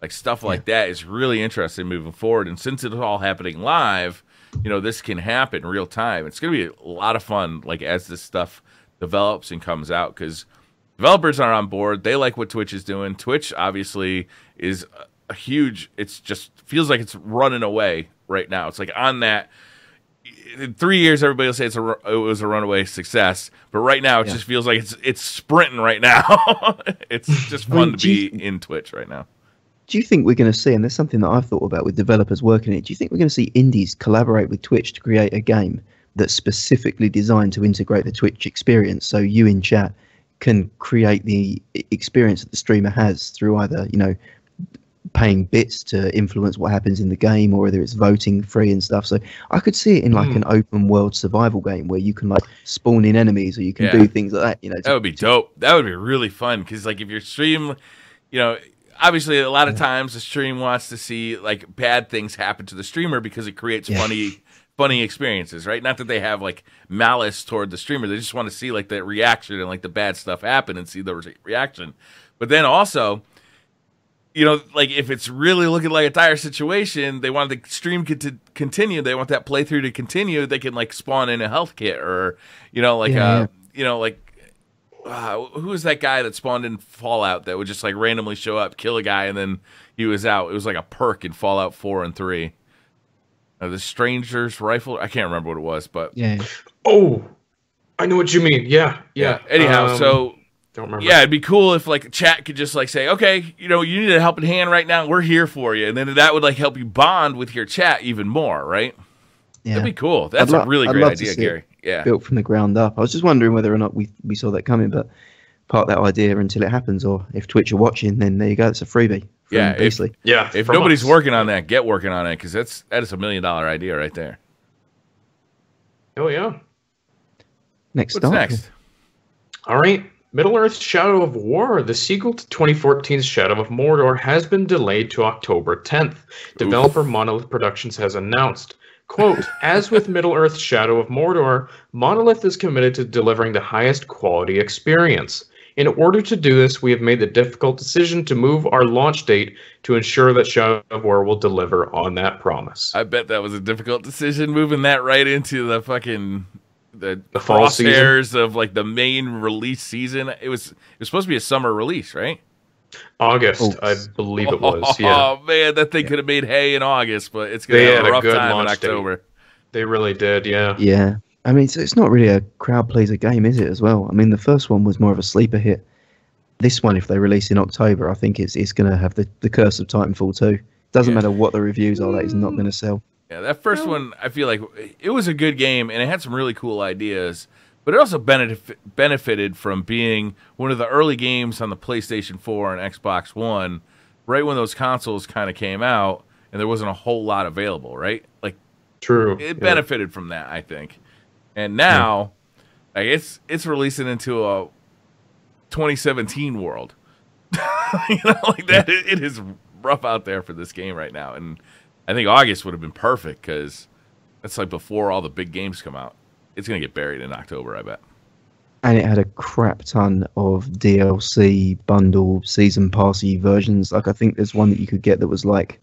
Speaker 1: Like stuff like that is really interesting moving forward. And since it's all happening live, you know, this can happen real time. It's going to be a lot of fun, like as this stuff develops and comes out, because developers are on board. They like what Twitch is doing. Twitch obviously is a huge, it's just feels like it's running away right now. It's like on that, in 3 years everybody will say it was a runaway success, but right now it just feels like it's sprinting right now. It's just fun to be in Twitch right now.
Speaker 3: Do you think we're going to see, and there's something that I've thought about with developers working it, do you think we're going to see indies collaborate with Twitch to create a game that's specifically designed to integrate the Twitch experience, so you in chat can create the experience that the streamer has through either, you know, paying bits to influence what happens in the game, or whether it's voting free and stuff. So I could see it in like an open world survival game where you can like spawn in enemies, or you can do things like that. You know,
Speaker 1: that would be dope. That would be really fun, because like if your stream, you know, obviously a lot of times the stream wants to see like bad things happen to the streamer because it creates funny experiences, right? Not that they have like malice toward the streamer. They just want to see like the reaction and like the bad stuff happen and see the reaction. But then also, you know, like if it's really looking like a dire situation, they want the stream to continue. They want that playthrough to continue. They can like spawn in a health kit, or, you know, like, you know, like, who was that guy that spawned in Fallout that would just like randomly show up, kill a guy, and then he was out? It was like a perk in Fallout 4 and 3. The Stranger's Rifle. I can't remember what it was, but
Speaker 2: oh, I know what you mean. Yeah.
Speaker 1: Anyhow, so
Speaker 2: don't remember.
Speaker 1: Yeah, it'd be cool if like chat could just like say, okay, you know, you need a helping hand right now. We're here for you, and then that would like help you bond with your chat even more, right? Yeah, that'd be cool. That's a really great idea, Gary. Yeah,
Speaker 3: built from the ground up. I was just wondering whether or not we saw that coming, but part of that idea until it happens, or if Twitch are watching, then there you go. It's a freebie.
Speaker 1: If nobody's working on that, get working on it, because that is $1 million idea right there.
Speaker 2: Oh yeah.
Speaker 3: What's
Speaker 1: next?
Speaker 2: All right. Middle-earth Shadow of War, the sequel to 2014's Shadow of Mordor, has been delayed to October 10th. Developer Monolith Productions has announced, quote, as with Middle-earth Shadow of Mordor, Monolith is committed to delivering the highest quality experience. In order to do this, we have made the difficult decision to move our launch date to ensure that Shadow of War will deliver on that promise.
Speaker 1: I bet that was a difficult decision, moving that right into the fucking the
Speaker 2: fall
Speaker 1: crosshairs
Speaker 2: season
Speaker 1: of like the main release season. It was supposed to be a summer release, right?
Speaker 2: August, I believe it was. Yeah.
Speaker 1: Oh man, that thing could have made hay in August, but it's gonna have a rough time in October.
Speaker 2: Date. They really did, yeah.
Speaker 3: Yeah. I mean, it's not really a crowd pleaser game, is it, as well? I mean, the first one was more of a sleeper hit. This one, if they release in October, I think it's going to have the curse of Titanfall 2. Doesn't matter what the reviews are, that is not going to sell.
Speaker 1: Yeah, that first one, I feel like it was a good game, and it had some really cool ideas, but it also benefited from being one of the early games on the PlayStation 4 and Xbox One, right when those consoles kind of came out, and there wasn't a whole lot available, right? Like,
Speaker 2: True.
Speaker 1: It benefited from that, I think. And now, like, it's releasing into a 2017 world. Like that. It is rough out there for this game right now, and I think August would have been perfect because that's like before all the big games come out. It's gonna get buried in October, I bet.
Speaker 3: And it had a crap ton of DLC bundle season passy versions. Like I think there's one that you could get that was like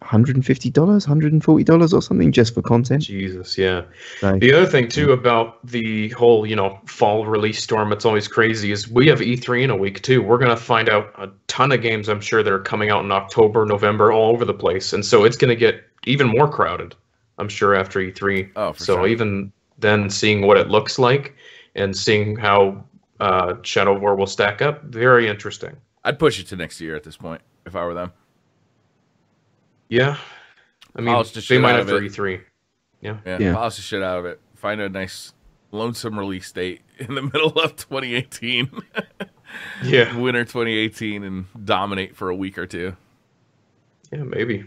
Speaker 3: $150, $140 or something just for content.
Speaker 2: Jesus, yeah.
Speaker 3: So,
Speaker 2: the other thing too about the whole, fall release storm, it's always crazy, is we have E3 in a week too. We're gonna find out a ton of games, I'm sure, that are coming out in October, November, all over the place, and so it's gonna get even more crowded, I'm sure, after E3.
Speaker 1: Oh, for
Speaker 2: so
Speaker 1: sure.
Speaker 2: Even then, seeing what it looks like and seeing how Shadow of War will stack up, very interesting.
Speaker 1: I'd push it to next year at this point if I were them.
Speaker 2: Yeah, I mean,
Speaker 1: Polish the
Speaker 2: they
Speaker 1: shit
Speaker 2: might
Speaker 1: out
Speaker 2: have
Speaker 1: of
Speaker 2: for
Speaker 1: it.
Speaker 2: E3.
Speaker 1: Yeah,
Speaker 3: Yeah.
Speaker 1: polish the shit out of it. Find a nice lonesome release date in the middle of 2018.
Speaker 2: Yeah,
Speaker 1: Winter 2018, and dominate for a week or two.
Speaker 2: yeah, maybe.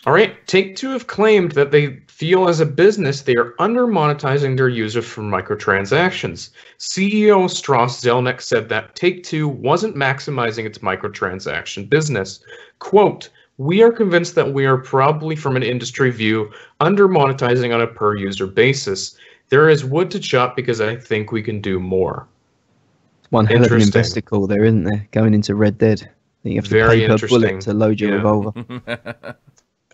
Speaker 2: All right, Take-Two have claimed that they feel as a business they are under-monetizing their users for microtransactions. CEO Strauss Zelnick said that Take-Two wasn't maximizing its microtransaction business. Quote, "We are convinced that we are probably, from an industry view, under-monetizing on a per-user basis. There is wood to chop because I think we can do more."
Speaker 3: one hell of an
Speaker 2: Interesting.
Speaker 3: investor call there, isn't there? Going into Red Dead. I think you have to
Speaker 2: Very
Speaker 3: pay per
Speaker 2: interesting.
Speaker 3: bullet to load your
Speaker 2: Yeah.
Speaker 3: revolver.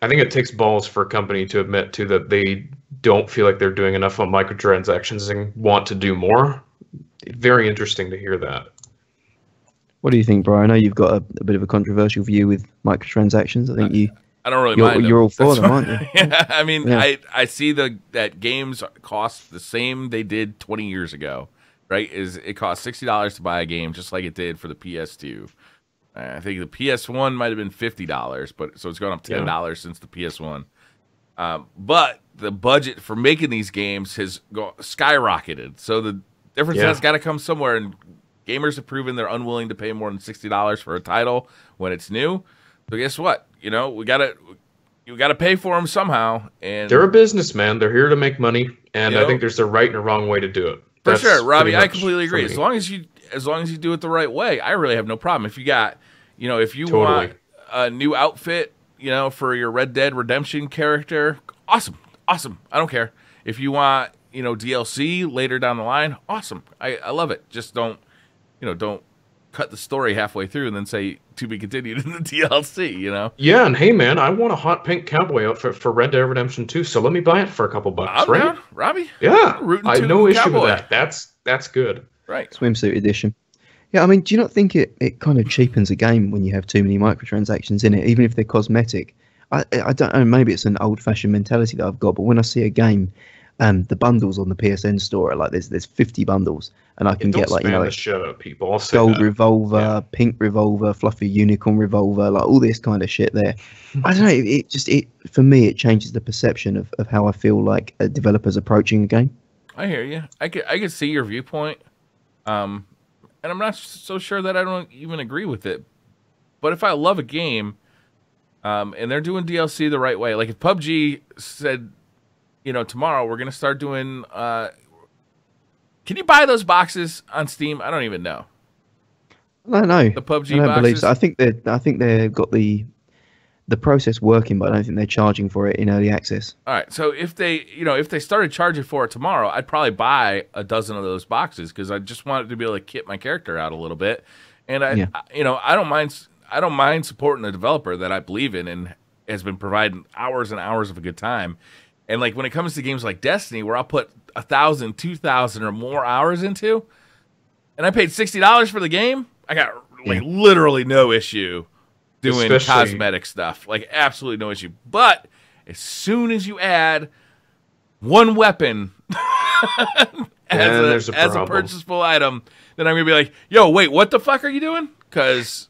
Speaker 2: I think it takes balls for a company to admit to that they don't feel like they're doing enough on microtransactions and want to do more. Very interesting to hear that.
Speaker 3: What do you think, Brian? I know you've got a bit of a controversial view with microtransactions. I think
Speaker 1: I don't really mind.
Speaker 3: you're all for
Speaker 1: That's
Speaker 3: them,
Speaker 1: why-
Speaker 3: aren't you?
Speaker 1: Yeah, I mean,
Speaker 3: Yeah.
Speaker 1: I see that games cost the same they did 20 years ago, right? It cost $60 to buy a game, just like it did for the PS2. I think the PS1 might have been $50, but so it's gone up $10 since the PS1. But the budget for making these games has skyrocketed. So the difference has got to come somewhere, and gamers have proven they're unwilling to pay more than $60 for a title when it's new. So guess what? You gotta pay for them somehow. And
Speaker 2: They're a businessman. They're here to make money, and
Speaker 1: You
Speaker 2: I
Speaker 1: know?
Speaker 2: think there's a right and a wrong way to do it.
Speaker 1: for
Speaker 2: That's
Speaker 1: sure, Robbie,
Speaker 2: pretty
Speaker 1: I
Speaker 2: much
Speaker 1: completely
Speaker 2: for
Speaker 1: agree.
Speaker 2: me.
Speaker 1: As long as you do it the right way, I really have no problem. If you got, if you
Speaker 2: Totally.
Speaker 1: want a new outfit, for your Red Dead Redemption character, awesome. I don't care. If you want, DLC later down the line, awesome. I love it. Just don't cut the story halfway through and then say to be continued in the DLC,
Speaker 2: Yeah, and hey, man, I want a hot pink cowboy outfit for Red Dead Redemption 2, so let me buy it for a couple bucks,
Speaker 1: I'm
Speaker 2: right?
Speaker 1: down, Robbie.
Speaker 2: Yeah,
Speaker 1: Rootin'
Speaker 2: I have no
Speaker 1: tootin'
Speaker 2: issue
Speaker 1: cowboy.
Speaker 2: with that. That's good.
Speaker 1: Right.
Speaker 3: Swimsuit edition. Yeah, I mean, do you not think it kind of cheapens a game when you have too many microtransactions in it, even if they're cosmetic? I don't know, maybe it's an old-fashioned mentality that I've got, but when I see a game, the bundles on the PSN store are like there's 50 bundles, and I can
Speaker 2: Don't
Speaker 3: get like
Speaker 2: spam the shit out of people. I'll say
Speaker 3: gold
Speaker 2: that.
Speaker 3: revolver, pink revolver, fluffy unicorn revolver, like all this kind of shit there. I don't know, it for me it changes the perception of how I feel like a developer's approaching a game.
Speaker 1: I hear you. I could see your viewpoint, and I'm not so sure that I don't even agree with it. But if I love a game, and they're doing DLC the right way, like if PUBG said, tomorrow we're gonna start doing, can you buy those boxes on Steam? I don't even know.
Speaker 3: I don't know.
Speaker 1: The PUBG
Speaker 3: I don't believe
Speaker 1: boxes?
Speaker 3: so. I think they've got the process working, but I don't think they're charging for it in early access.
Speaker 1: All right, so if they started charging for it tomorrow, I'd probably buy a dozen of those boxes because I just wanted to be able to kit my character out a little bit, and I don't mind supporting a developer that I believe in and has been providing hours and hours of a good time. And like when it comes to games like Destiny, where I'll put 1,000, 2,000 or more hours into, and I paid $60 for the game, I got literally no issue doing
Speaker 2: Especially-
Speaker 1: cosmetic stuff, like absolutely no issue. But as soon as you add one weapon
Speaker 2: there's a
Speaker 1: as a
Speaker 2: problem.
Speaker 1: purchasable item, then I'm gonna be like, yo, wait, what the fuck are you doing? Because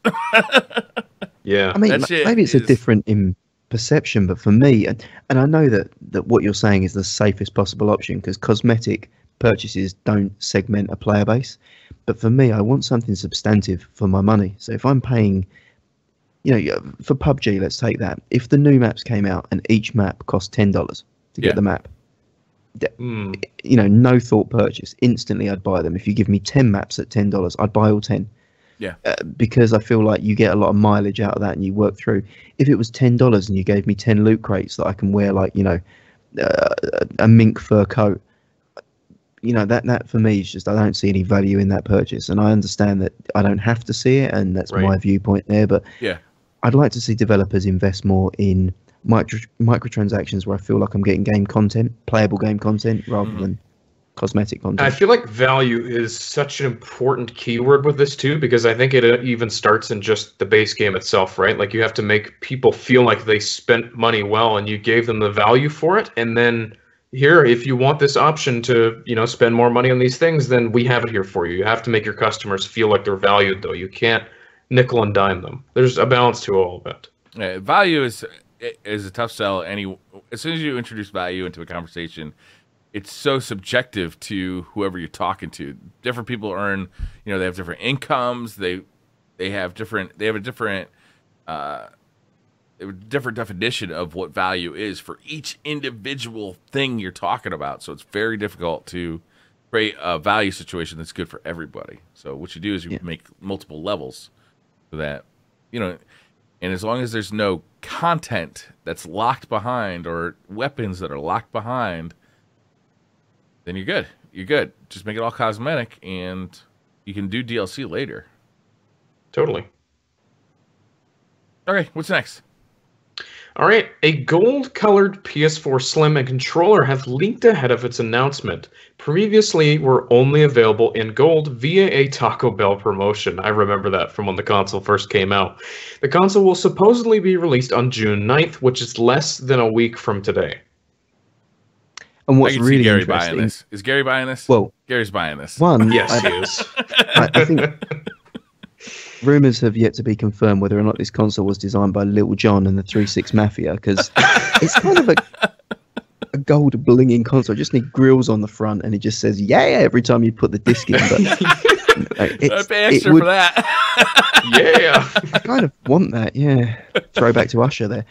Speaker 2: Yeah.
Speaker 3: I mean,
Speaker 1: That shit
Speaker 3: maybe it's a
Speaker 1: is-
Speaker 3: different in perception, but for me, and I know that what you're saying is the safest possible option because cosmetic purchases don't segment a player base. But for me, I want something substantive for my money. So if I'm paying, for PUBG, let's take that. If the new maps came out and each map cost $10 to
Speaker 1: Yeah.
Speaker 3: get the map,
Speaker 2: Mm,
Speaker 3: no thought purchase. Instantly, I'd buy them. If you give me 10 maps at $10, I'd buy all 10.
Speaker 1: Yeah.
Speaker 3: Because I feel like you get a lot of mileage out of that and you work through. If it was $10 and you gave me 10 loot crates that I can wear, like, a mink fur coat, that for me is just, I don't see any value in that purchase. And I understand that I don't have to see it, and that's
Speaker 2: Right.
Speaker 3: my viewpoint there. But
Speaker 1: yeah,
Speaker 3: I'd like to see developers invest more in microtransactions where I feel like I'm getting game content, playable game content, rather than cosmetic
Speaker 2: I
Speaker 3: content.
Speaker 2: feel like value is such an important keyword with this too, because I think it even starts in just the base game itself, right? Like you have to make people feel like they spent money well and you gave them the value for it. And then here, if you want this option to, spend more money on these things, then we have it here for you. You have to make your customers feel like they're valued, though. You can't nickel and dime them. There's a balance to all of it.
Speaker 1: Yeah, value is a tough sell. As soon as you introduce value into a conversation, it's so subjective to whoever you're talking to. Different people earn, they have different incomes. They have a different definition of what value is for each individual thing you're talking about. So it's very difficult to create a value situation that's good for everybody. So what you do is you make multiple levels so that, and as long as there's no content that's locked behind or weapons that are locked behind, then you're good. You're good. Just make it all cosmetic, and you can do DLC later.
Speaker 2: Totally.
Speaker 1: Okay, what's next?
Speaker 2: All right, a gold-colored PS4 Slim and controller have leaked ahead of its announcement. Previously, were only available in gold via a Taco Bell promotion. I remember that from when the console first came out. The console will supposedly be released on June 9th, which is less than a week from today.
Speaker 3: And
Speaker 1: I
Speaker 3: what's
Speaker 1: can see
Speaker 3: really
Speaker 1: Gary buying
Speaker 3: interesting,
Speaker 1: this. Is Gary buying this?
Speaker 3: well,
Speaker 1: Gary's buying this.
Speaker 3: one,
Speaker 2: Yes, he is.
Speaker 3: I think rumors have yet to be confirmed whether or not this console was designed by Little John and the 3-6 Mafia, because it's kind of a gold blinging console. I just need grills on the front, and it just says "yeah" every time you put the disc in. But
Speaker 1: I'd pay extra for that.
Speaker 2: Yeah.
Speaker 3: I kind of want that, yeah. Throwback to Usher there.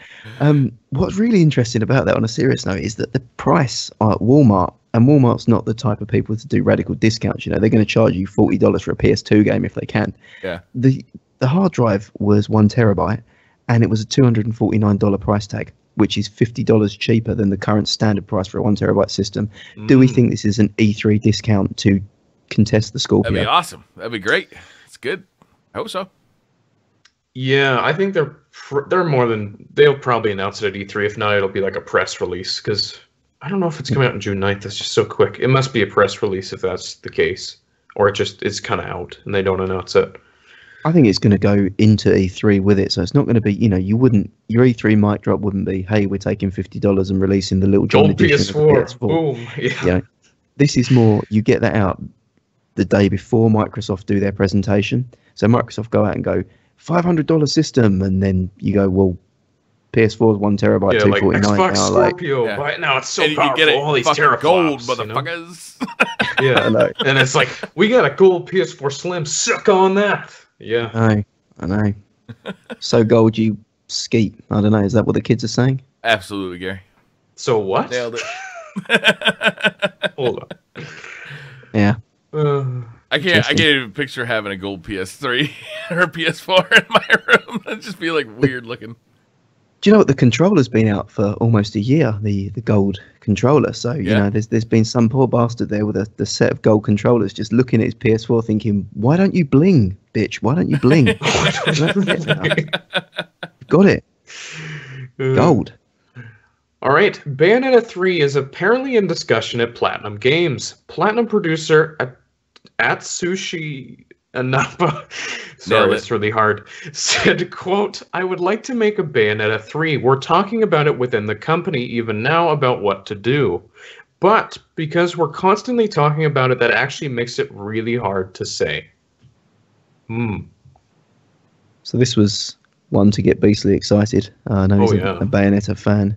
Speaker 3: What's really interesting about that, on a serious note, is that the price at Walmart, and Walmart's not the type of people to do radical discounts. They're going to charge you $40 for a PS2 game if they can.
Speaker 1: Yeah.
Speaker 3: The hard drive was 1 terabyte, and it was a $249 price tag, which is $50 cheaper than the current standard price for a 1 terabyte system. Do we think this is an E3 discount to contest the Scorpio?
Speaker 1: That'd be awesome. That'd be great. It's good. I hope so.
Speaker 2: Yeah, I think they're more than... They'll probably announce it at E3. If not, it'll be like a press release, because I don't know if it's coming out on June 9th. That's just so quick. It must be a press release if that's the case. Or it's kind of out, and they don't announce it.
Speaker 3: I think it's going to go into E3 with it, so it's not going to be, your E3 mic drop wouldn't be, hey, we're taking $50 and releasing the Little John
Speaker 2: Gold
Speaker 3: edition of the
Speaker 2: PS4.
Speaker 3: PS4.
Speaker 2: Boom. Yeah.
Speaker 3: This is more, you get that out the day before Microsoft do their presentation. So Microsoft go out and go, $500 system, and then you go, well, PS4 is 1 terabyte,
Speaker 2: Yeah, like
Speaker 3: $249
Speaker 2: Xbox
Speaker 3: now.
Speaker 2: Scorpio.
Speaker 1: Yeah.
Speaker 2: Right now, it's so
Speaker 1: And you
Speaker 2: powerful.
Speaker 1: get it
Speaker 2: All these
Speaker 1: fucking
Speaker 2: teraflops.
Speaker 1: gold,
Speaker 2: you know?
Speaker 1: motherfuckers.
Speaker 2: Yeah.
Speaker 3: I know.
Speaker 2: And it's like, we got a gold PS4 Slim. Suck on that. Yeah.
Speaker 3: I know. So gold, you skeet. I don't know. Is that what the kids are saying?
Speaker 1: Absolutely, Gary.
Speaker 2: So what?
Speaker 1: Nailed it.
Speaker 2: Hold on.
Speaker 3: Yeah.
Speaker 1: I can't even picture having a gold PS3 or PS4 in my room. That'd just be like weird looking.
Speaker 3: Do you know what? The controller's been out for almost a year, the gold controller. So, there's been some poor bastard there with the set of gold controllers just looking at his PS4 thinking, why don't you bling, bitch? Why don't you bling? Got it. Gold.
Speaker 2: All right. Bayonetta 3 is apparently in discussion at Platinum Games. Platinum producer Atsushi Inaba, sorry, it's really hard, said, quote, I would like to make a Bayonetta 3. We're talking about it within the company even now about what to do. But because we're constantly talking about it, that actually makes it really hard to say.
Speaker 3: So this was one to get beastly excited. I know he's a Bayonetta fan.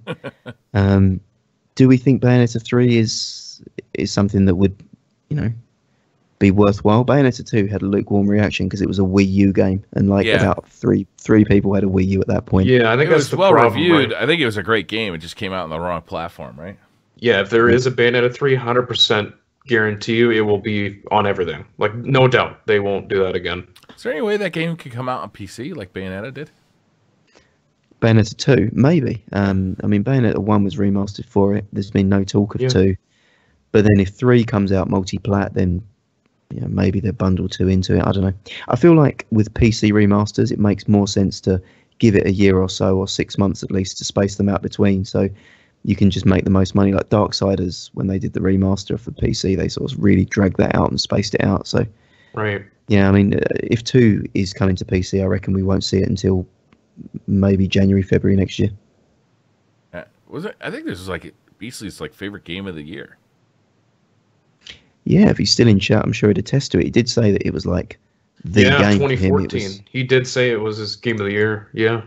Speaker 3: Do we think Bayonetta 3 is something that would, be worthwhile? Bayonetta 2 had a lukewarm reaction because it was a Wii U game, and about three people had a Wii U at that point.
Speaker 2: Yeah, I think that's the problem.
Speaker 1: Well reviewed.
Speaker 2: Right?
Speaker 1: I think it was a great game. It just came out on the wrong platform, right?
Speaker 2: Yeah, if there is a Bayonetta 3, 100% guarantee you it will be on everything. Like, no doubt they won't do that again.
Speaker 1: Is there any way that game could come out on PC like Bayonetta did?
Speaker 3: Bayonetta 2, maybe. Bayonetta 1 was remastered for it. There's been no talk of 2. But then if 3 comes out multi-plat, then maybe they bundle 2 into it. I don't know. I feel like with PC remasters, it makes more sense to give it a year or so, or 6 months at least, to space them out between. So you can just make the most money. Like Darksiders, when they did the remaster for PC, they sort of really dragged that out and spaced it out. So,
Speaker 2: right.
Speaker 3: Yeah, if 2 is coming to PC, I reckon we won't see it until maybe January, February next year.
Speaker 1: Was it? I think this was Beastly's favorite game of the year.
Speaker 3: Yeah, if he's still in chat, I'm sure he'd attest to it. He did say that it was the game
Speaker 2: 2014.
Speaker 3: for him.
Speaker 2: He did say it was his game of the year. Yeah.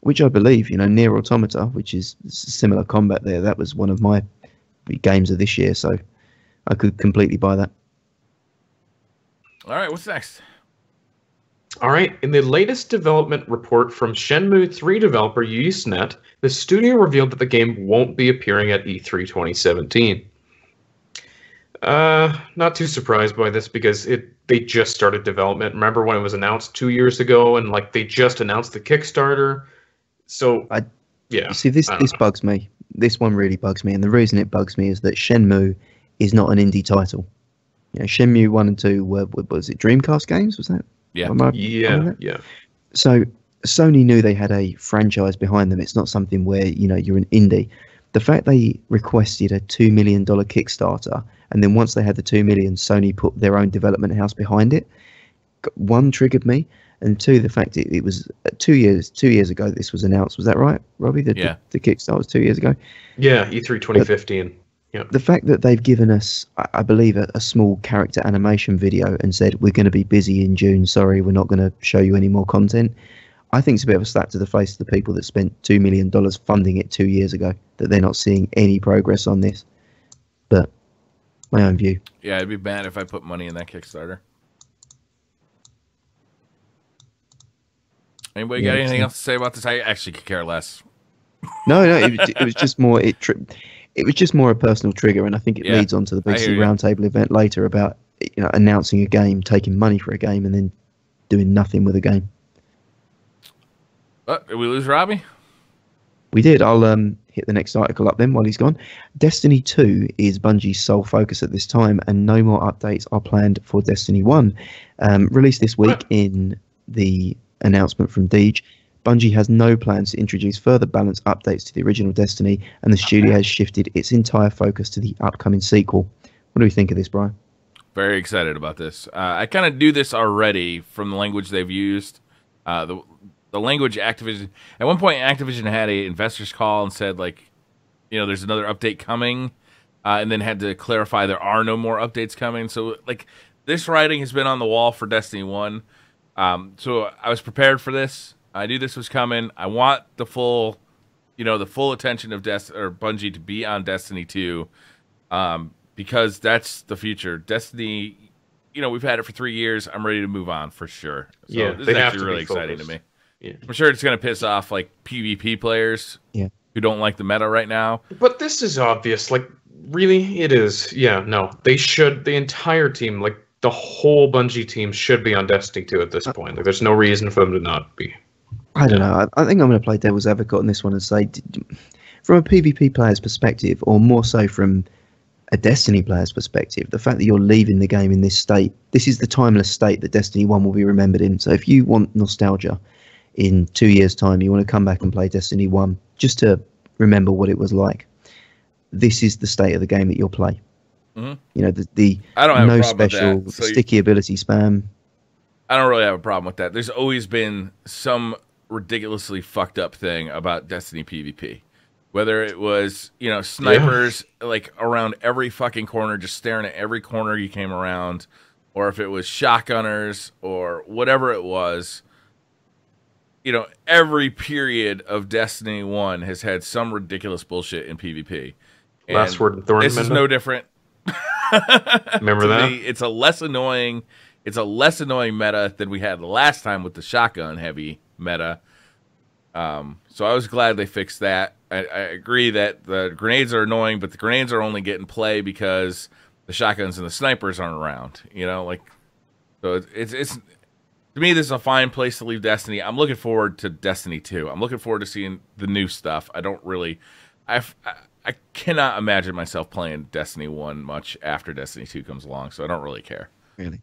Speaker 3: Which I believe, Nier Automata, which is similar combat there, that was one of my games of this year, so I could completely buy that.
Speaker 1: All right, what's next?
Speaker 2: All right, in the latest development report from Shenmue 3 developer Usenet, the studio revealed that the game won't be appearing at E3 2017. Not too surprised by this because they just started development. Remember when it was announced 2 years ago, and they just announced the Kickstarter? So,
Speaker 3: See, this bugs me. This one really bugs me, and the reason it bugs me is that Shenmue is not an indie title. Shenmue 1 and 2 was it Dreamcast games? Was that?
Speaker 1: Yeah.
Speaker 2: Yeah.
Speaker 3: So Sony knew they had a franchise behind them. It's not something where you're an indie. The fact they requested a $2 million Kickstarter, and then once they had the $2 million, Sony put their own development house behind it. One, triggered me, and two, the fact it was 2 years ago this was announced. Was that right, Robbie? The Kickstarter was 2 years ago.
Speaker 2: Yeah, E3 2015. Yeah.
Speaker 3: The fact that they've given us, I believe, a small character animation video and said, we're going to be busy in June, sorry, we're not going to show you any more content, I think it's a bit of a slap to the face of the people that spent $2 million funding it 2 years ago, that they're not seeing any progress on this. But my own view.
Speaker 1: Yeah, I'd be bad if I put money in that Kickstarter. Anybody got anything else to say about this? I actually could care less.
Speaker 3: No, it was just more... It was just more a personal trigger, and I think it leads on to the BC Roundtable event later about announcing a game, taking money for a game, and then doing nothing with a game.
Speaker 1: Did we lose Robbie?
Speaker 3: We did. I'll hit the next article up then while he's gone. Destiny 2 is Bungie's sole focus at this time, and no more updates are planned for Destiny 1. Released this week in the announcement from Deej, Bungie has no plans to introduce further balanced updates to the original Destiny, and the studio has shifted its entire focus to the upcoming sequel. What do we think of this, Brian?
Speaker 1: Very excited about this. I kind of knew this already from the language they've used. The language Activision... At one point, Activision had a investors call and said, there's another update coming, and then had to clarify there are no more updates coming. So, this writing has been on the wall for Destiny 1. So I was prepared for this. I knew this was coming. I want the full attention of Bungie to be on Destiny 2, because that's the future. Destiny, we've had it for 3 years. I'm ready to move on for sure. So this is actually really exciting to me. Yeah. I'm sure it's going to piss off PvP players who don't like the meta right now.
Speaker 2: But this is obvious. Really, it is. Yeah, no. They should, the entire team, the whole Bungie team should be on Destiny 2 at this point. There's no reason for them to not be.
Speaker 3: I don't know. I think I'm going to play devil's advocate on this one and say, from a PvP player's perspective, or more so from a Destiny player's perspective, the fact that you're leaving the game in this state, this is the timeless state that Destiny 1 will be remembered in. So if you want nostalgia in 2 years' time, you want to come back and play Destiny 1 just to remember what it was like, this is the state of the game that you'll play. Mm-hmm. The
Speaker 1: I don't have
Speaker 3: no
Speaker 1: a problem
Speaker 3: special
Speaker 1: with that. So
Speaker 3: sticky ability spam.
Speaker 1: I don't really have a problem with that. There's always been some ridiculously fucked up thing about Destiny PvP. Whether it was, snipers like around every fucking corner, just staring at every corner you came around, or if it was shotgunners or whatever it was, every period of Destiny 1 has had some ridiculous bullshit in PvP. And
Speaker 2: Last Word in Thorn.
Speaker 1: This is no different.
Speaker 2: Remember that?
Speaker 1: It's a less annoying meta than we had the last time with the shotgun heavy meta. So I was glad they fixed that. I agree that the grenades are annoying, but the grenades are only getting play because the shotguns and the snipers aren't around. So it's to me, this is a fine place to leave Destiny. I'm looking forward to Destiny 2. I'm looking forward to seeing the new stuff. I cannot imagine myself playing Destiny 1 much after Destiny 2 comes along, so I don't really care.
Speaker 3: Really?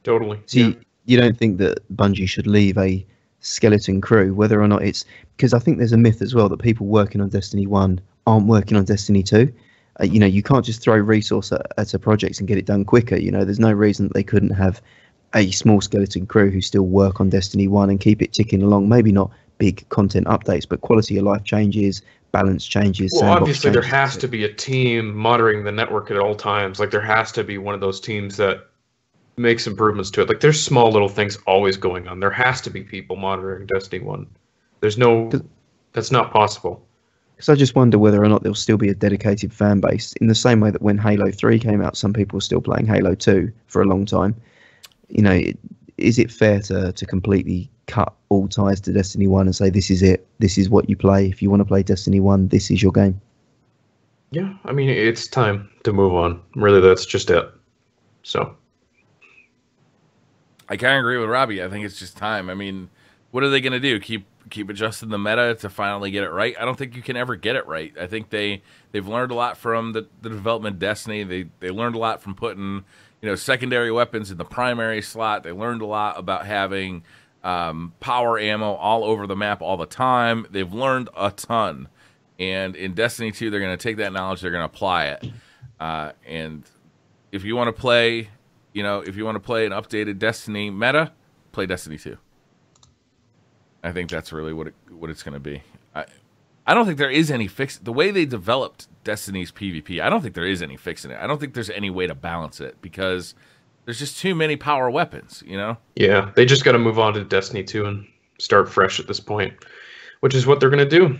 Speaker 2: Totally.
Speaker 3: So you don't think that Bungie should leave a skeleton crew, whether or not it's... Because I think there's a myth as well that people working on Destiny 1 aren't working on Destiny 2. You can't just throw resource at a project and get it done quicker. There's no reason that they couldn't have a small skeleton crew who still work on Destiny 1 and keep it ticking along. Maybe not big content updates, but quality of life changes, balance changes.
Speaker 2: Well, obviously there has to be a team monitoring the network at all times. Like there has to be one of those teams that makes improvements to it. Like there's small little things always going on. There has to be people monitoring Destiny 1. That's not possible.
Speaker 3: Because I just wonder whether or not there'll still be a dedicated fan base in the same way that when Halo 3 came out, some people were still playing Halo 2 for a long time. Is it fair to completely cut all ties to Destiny 1 and say this is it, this is what you play? If you want to play Destiny 1, this is your game.
Speaker 2: Yeah, I mean, it's time to move on. Really, that's just it. So
Speaker 1: I kind of agree with Robbie. I think it's just time. I mean, what are they going to do? Keep adjusting the meta to finally get it right? I don't think you can ever get it right. I think they've learned a lot from the development of Destiny. They learned a lot from putting secondary weapons in the primary slot. They learned a lot about having power ammo all over the map all the time. They've learned a ton. And in Destiny 2, they're going to take that knowledge, they're going to apply it. And if you want to play, an updated Destiny meta, play Destiny 2. I think that's really what it's going to be. I don't think there is any fix. The way they developed Destiny's PvP, I don't think there is any fixing it. I don't think there's any way to balance it because there's just too many power weapons,
Speaker 2: Yeah, they just got to move on to Destiny 2 and start fresh at this point, which is what they're going to do.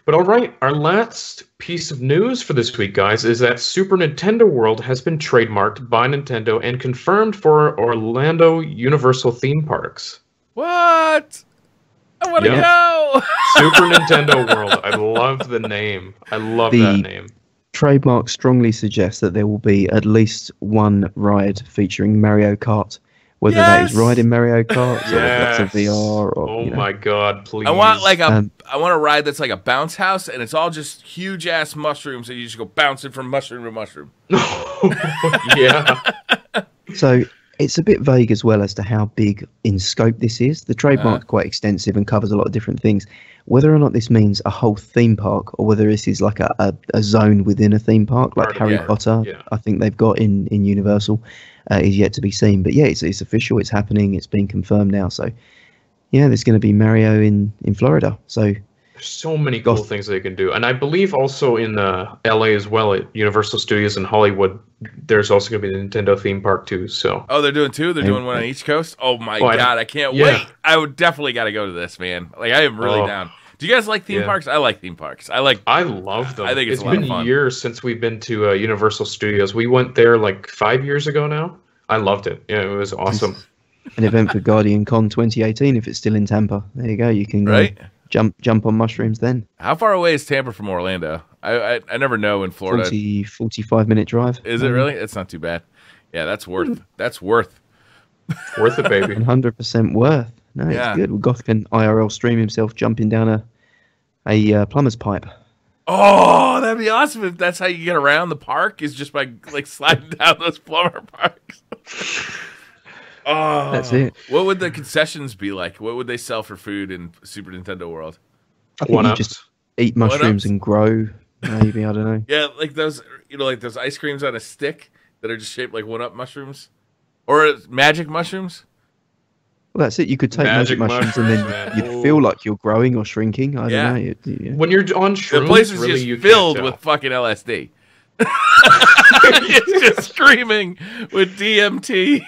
Speaker 2: But all right, our last piece of news for this week, guys, is that Super Nintendo World has been trademarked by Nintendo and confirmed for Orlando Universal theme parks.
Speaker 1: What? I want to go!
Speaker 2: Super Nintendo World. I love the name. I love that name.
Speaker 3: Trademark strongly suggests that there will be at least one ride featuring Mario Kart. Whether that is riding Mario Kart or that's a VR or
Speaker 2: my god, please.
Speaker 1: I want I want a ride that's like a bounce house and it's all just huge ass mushrooms and you just go bouncing from mushroom to mushroom.
Speaker 2: Yeah.
Speaker 3: So it's a bit vague as well as to how big in scope this is. The trademark's quite extensive and covers a lot of different things. Whether or not this means a whole theme park or whether this is like a zone within a theme park, like Harry Potter, I think they've got in Universal, is yet to be seen. But yeah, it's official, it's happening, it's been confirmed now. So yeah, there's going to be Mario in Florida. So
Speaker 2: there's so many cool things they can do. And I believe also in LA as well, at Universal Studios in Hollywood, there's also going to be the Nintendo theme park too. So
Speaker 1: they're doing two? They're doing one on each coast? Oh my god, I can't wait. I would definitely got to go to this, man. Like I am really down. Do you guys like theme parks? I like theme parks. I love them. I think it's a lot of fun. It's been years since we've been to Universal Studios. We went there like 5 years ago now. I loved it. Yeah, it was awesome.
Speaker 3: An event for Guardian Con 2018 if it's still in Tampa. There you go. You can jump on mushrooms then.
Speaker 1: How far away is Tampa from Orlando? I never know in Florida.
Speaker 3: 45-minute drive.
Speaker 1: Is it really? It's not too bad. Yeah, that's worth
Speaker 2: worth it, baby.
Speaker 3: 100% worth. No, it's good. Goth can IRL stream himself jumping down a plumber's pipe.
Speaker 1: Oh, that'd be awesome if that's how you get around the park is just by like sliding down those plumber parks. Oh,
Speaker 3: that's it.
Speaker 1: What would the concessions be like? What would they sell for food in Super Nintendo World?
Speaker 3: I think you just eat mushrooms and grow. Maybe, I don't know.
Speaker 1: Yeah, like those, like those ice creams on a stick that are just shaped like 1-Up mushrooms, or magic mushrooms.
Speaker 3: Well, that's it. You could take magic mushrooms and then
Speaker 2: man.
Speaker 3: you'd feel like you're growing or shrinking. I don't know. Yeah.
Speaker 2: When you're on shrooms,
Speaker 1: The place is
Speaker 2: really,
Speaker 1: just filled with fucking LSD. It's just screaming with DMT.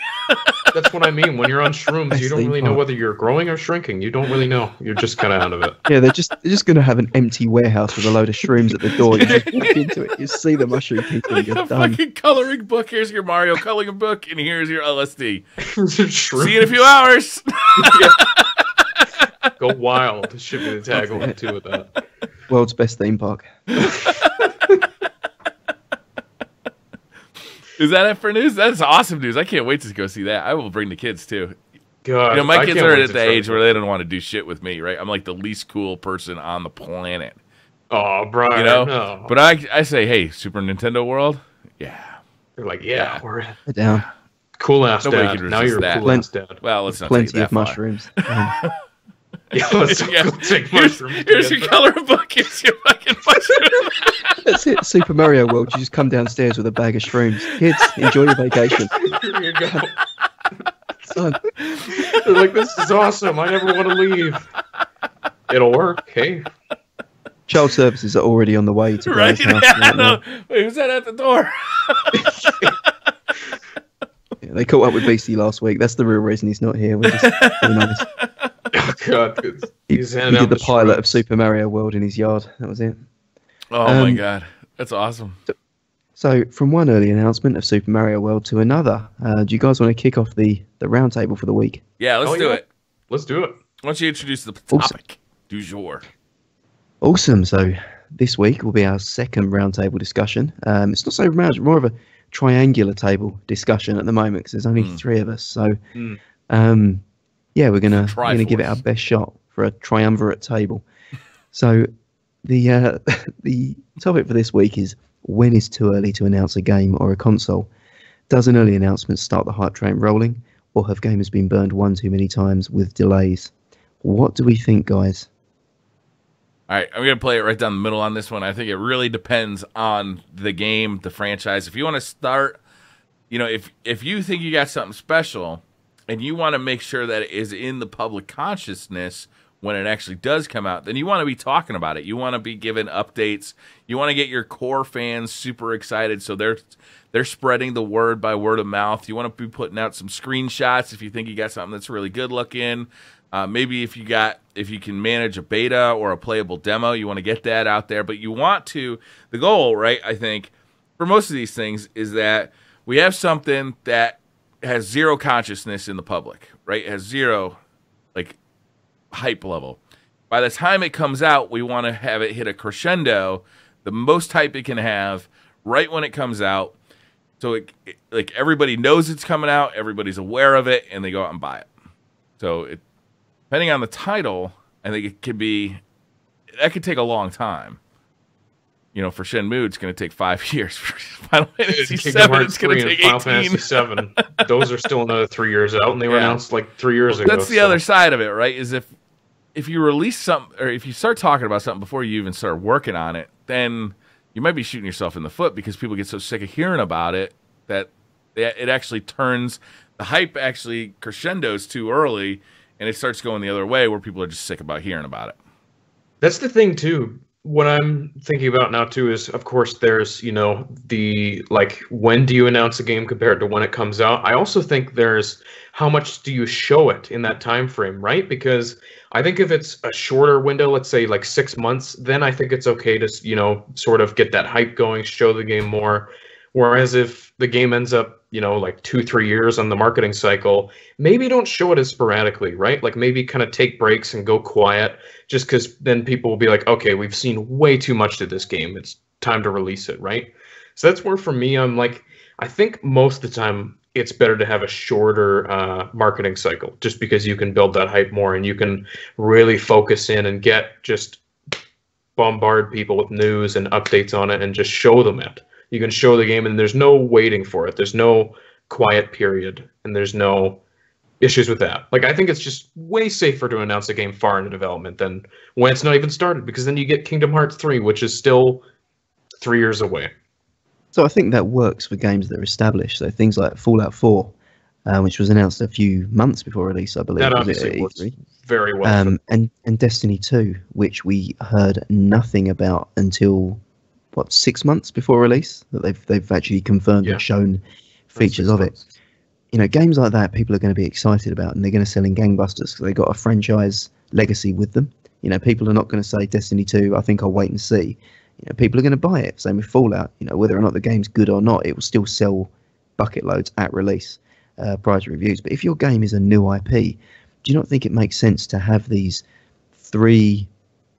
Speaker 2: That's what I mean. When you're on shrooms, you don't really know whether you're growing or shrinking. You don't really know. You're just kind of out of it.
Speaker 3: Yeah, they're just going to have an empty warehouse with a load of shrooms at the door. You just walk into it, you see the mushroom people,
Speaker 1: Like
Speaker 3: you're
Speaker 1: a
Speaker 3: done.
Speaker 1: fucking coloring book. Here's your Mario coloring book, and here's your LSD.
Speaker 2: Shrooms.
Speaker 1: See you in a few hours.
Speaker 2: Go wild. This should be the tagline too with that.
Speaker 3: World's best theme park.
Speaker 1: Is that it for news? That's awesome news. I can't wait to go see that. I will bring the kids too.
Speaker 2: God,
Speaker 1: You know, my
Speaker 2: I
Speaker 1: kids
Speaker 2: can't
Speaker 1: are
Speaker 2: wait
Speaker 1: at
Speaker 2: to
Speaker 1: the
Speaker 2: try
Speaker 1: age
Speaker 2: it.
Speaker 1: where they don't want to do shit with me, right? I'm like the least cool person on the planet,
Speaker 2: Oh, Brian,
Speaker 1: you know.
Speaker 2: no.
Speaker 1: But I say, hey, Super Nintendo World, yeah.
Speaker 2: They're like, yeah, we're
Speaker 3: They're down.
Speaker 2: cool ass
Speaker 1: Nobody
Speaker 2: dad.
Speaker 1: can
Speaker 2: Now
Speaker 1: resist
Speaker 2: you're a
Speaker 1: that.
Speaker 2: cool ass dad.
Speaker 1: Well, let's not take it
Speaker 3: Plenty
Speaker 1: that
Speaker 3: of
Speaker 1: far.
Speaker 3: mushrooms.
Speaker 2: Yeah, let's
Speaker 1: Yeah.
Speaker 2: go take
Speaker 1: Here's
Speaker 2: mushrooms.
Speaker 1: your
Speaker 2: together.
Speaker 1: coloring book. Here's your fucking mushroom.
Speaker 3: That's it. Super Mario World. You just come downstairs with a bag of shrooms. Kids, enjoy your vacation.
Speaker 2: Here you go.
Speaker 3: Son,
Speaker 2: They're like, this is awesome. I never want to leave. It'll work. Hey.
Speaker 3: child services are already on the way to
Speaker 1: Right?
Speaker 3: Brian's house
Speaker 1: Yeah,
Speaker 3: right now.
Speaker 1: Wait, who's that at the door?
Speaker 3: Yeah, they caught up with Beastie last week. That's the real reason he's not here. We're just being honest.
Speaker 2: Oh, God.
Speaker 3: He,
Speaker 2: He's
Speaker 3: he
Speaker 2: handing out
Speaker 3: did the pilot
Speaker 2: shrooms.
Speaker 3: of Super Mario World in his yard. That was it.
Speaker 1: Oh my
Speaker 3: Um,
Speaker 1: god, that's awesome.
Speaker 3: So, from one early announcement of Super Mario World to another, do you guys want to kick off the roundtable for the week?
Speaker 1: Yeah, let's
Speaker 2: Oh,
Speaker 1: do
Speaker 2: yeah.
Speaker 1: it.
Speaker 2: Let's do it.
Speaker 1: Why don't you introduce the
Speaker 3: Awesome.
Speaker 1: topic du jour?
Speaker 3: Awesome. So, this week will be our second roundtable discussion. It's not so much, more of a triangular table discussion at the moment because there's only three of us. So, yeah, we're gonna give it our best shot for a triumvirate table. So, the the topic for this week is: when is too early to announce a game or a console? Does an early announcement start the hype train rolling, or have gamers been burned one too many times with delays? What do we think, guys?
Speaker 1: All right, I'm going to play it right down the middle on this one. I think it really depends on the game, the franchise. If you want to start, you know, if you think you got something special and you want to make sure that it is in the public consciousness when it actually does come out, then you want to be talking about it. You want to be giving updates. You want to get your core fans super excited so they're spreading the word by word of mouth. You want to be putting out some screenshots if you think you got something that's really good looking. Maybe if you can manage a beta or a playable demo, you want to get that out there. But you want to, the goal, right, I think, for most of these things is that we have something that has zero consciousness in the public, right? It has zero, like, hype level. By the time it comes out, we want to have it hit a crescendo, the most hype it can have, right when it comes out. So, like, everybody knows it's coming out, everybody's aware of it, and they go out and buy it. So, depending on the title, I think it could be, that could take a long time. You know, for Shenmue, it's going to take 5 years. For Final Fantasy VII, it's going to take 18.
Speaker 2: Final Fantasy VII. Those are still another 3 years out, and they were announced like 3 years ago.
Speaker 1: That's the other side of it, right? Is if you release something, or if you start talking about something before you even start working on it, then you might be shooting yourself in the foot because people get so sick of hearing about it that it actually turns, the hype actually crescendos too early, and it starts going the other way where people are just sick about hearing about it.
Speaker 2: That's the thing too. What I'm thinking about now too is, of course, there's, you know, the, like, when do you announce a game compared to when it comes out? I also think there's how much do you show it in that time frame, right? Because I think if it's a shorter window, let's say like 6 months, then I think it's okay to, you know, sort of get that hype going, show the game more. Whereas if the game ends up, you know, like 2-3 years on the marketing cycle, maybe don't show it as sporadically, right? Like maybe kind of take breaks and go quiet, just because then people will be like, okay, we've seen way too much to this game. It's time to release it, right? So that's where for me, I'm like, I think most of the time it's better to have a shorter marketing cycle, just because you can build that hype more and you can really focus in and just bombard people with news and updates on it and just show them it. You can show the game and there's no waiting for it. There's no quiet period and there's no issues with that. Like, I think it's just way safer to announce a game far into development than when it's not even started, because then you get Kingdom Hearts 3, which is still 3 years away.
Speaker 3: So I think that works for games that are established. So things like Fallout 4, which was announced a few months before release, I believe.
Speaker 2: That
Speaker 3: Was it
Speaker 2: obviously
Speaker 3: at
Speaker 2: works
Speaker 3: E3?
Speaker 2: very well.
Speaker 3: And Destiny 2, which we heard nothing about until what 6 months before release, that they've actually confirmed
Speaker 2: Yeah.
Speaker 3: and shown
Speaker 2: That's
Speaker 3: features
Speaker 2: 6
Speaker 3: of it.
Speaker 2: months.
Speaker 3: You know, games like that, people are going to be excited about, and they're going to sell in gangbusters because they've got a franchise legacy with them. You know, people are not going to say Destiny 2, I think I'll wait and see. You know, people are going to buy it. Same with Fallout. You know, whether or not the game's good or not, it will still sell bucket loads at release prior to reviews. But if your game is a new IP, do you not think it makes sense to have these 3,